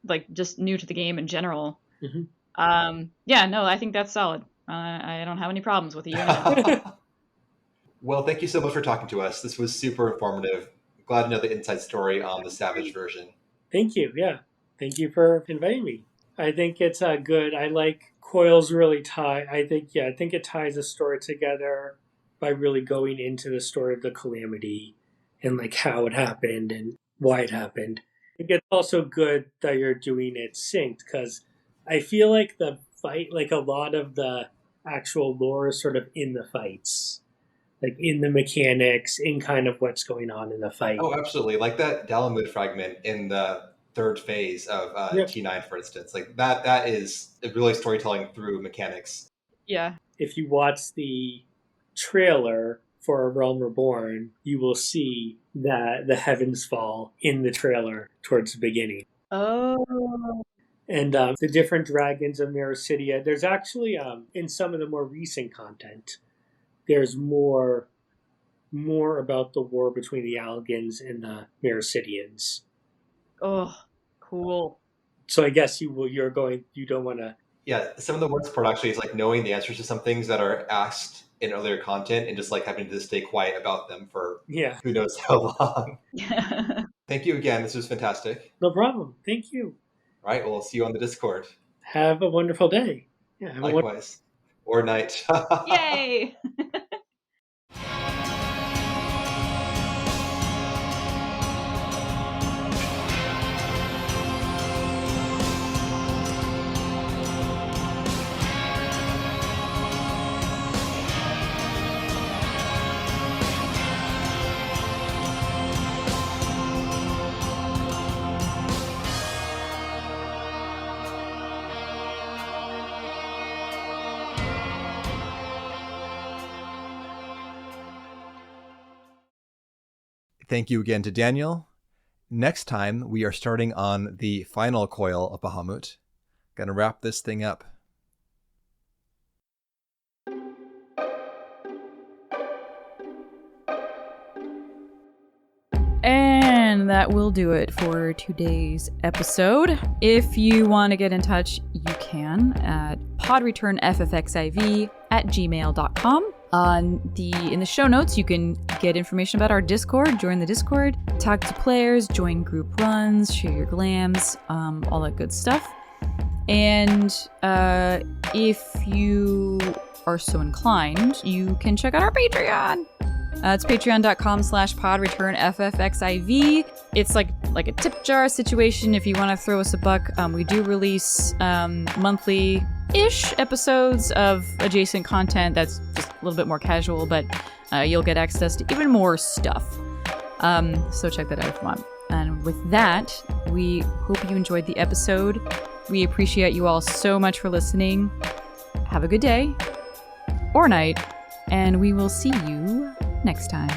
like, just new to the game in general. Mm-hmm. Yeah, no, I think that's solid. I don't have any problems with a year and a half. Well, thank you so much for talking to us. This was super informative. Glad to know the inside story on the Savage version. Thank you. Yeah. Thank you for inviting me. I think it's good. I like Coils really I think it ties the story together by really going into the story of the calamity and, like, how it happened and why it happened. I think it's also good that you're doing it synced because I feel like the fight, like, a lot of the actual lore is sort of in the fights. Like, in the mechanics, in kind of what's going on in the fight. Oh, absolutely. Like that Dalamud fragment in the 3rd phase of T9, for instance. Like that is really storytelling through mechanics. Yeah. If you watch the trailer for A Realm Reborn, you will see that the heavens fall in the trailer towards the beginning. Oh. And the different dragons of Eorzea. There's actually, in some of the more recent content, there's more about the war between the Algans and the Eorzeans. Oh, cool. So I guess you don't want to. Yeah, some of the worst part actually is, like, knowing the answers to some things that are asked in earlier content and just, like, having to stay quiet about them for who knows how long. Thank you again. This was fantastic. No problem. Thank you. All right, we'll see you on the Discord. Have a wonderful day. Yeah. Likewise. Or night. Yay! Thank you again to Daniel. Next time, we are starting on the final coil of Bahamut. Gonna wrap this thing up. And that will do it for today's episode. If you want to get in touch, you can at podreturnffxiv@gmail.com. In the show notes, you can get information about our Discord, join the Discord, talk to players, join group runs, share your glams, all that good stuff. And if you are so inclined, you can check out our Patreon. It's patreon.com/podreturnffxiv. It's like a tip jar situation if you want to throw us a buck. We do release monthly-ish episodes of adjacent content that's just a little bit more casual, but you'll get access to even more stuff. So check that out if you want. And with that, we hope you enjoyed the episode. We appreciate you all so much for listening. Have a good day or night, and we will see you next time.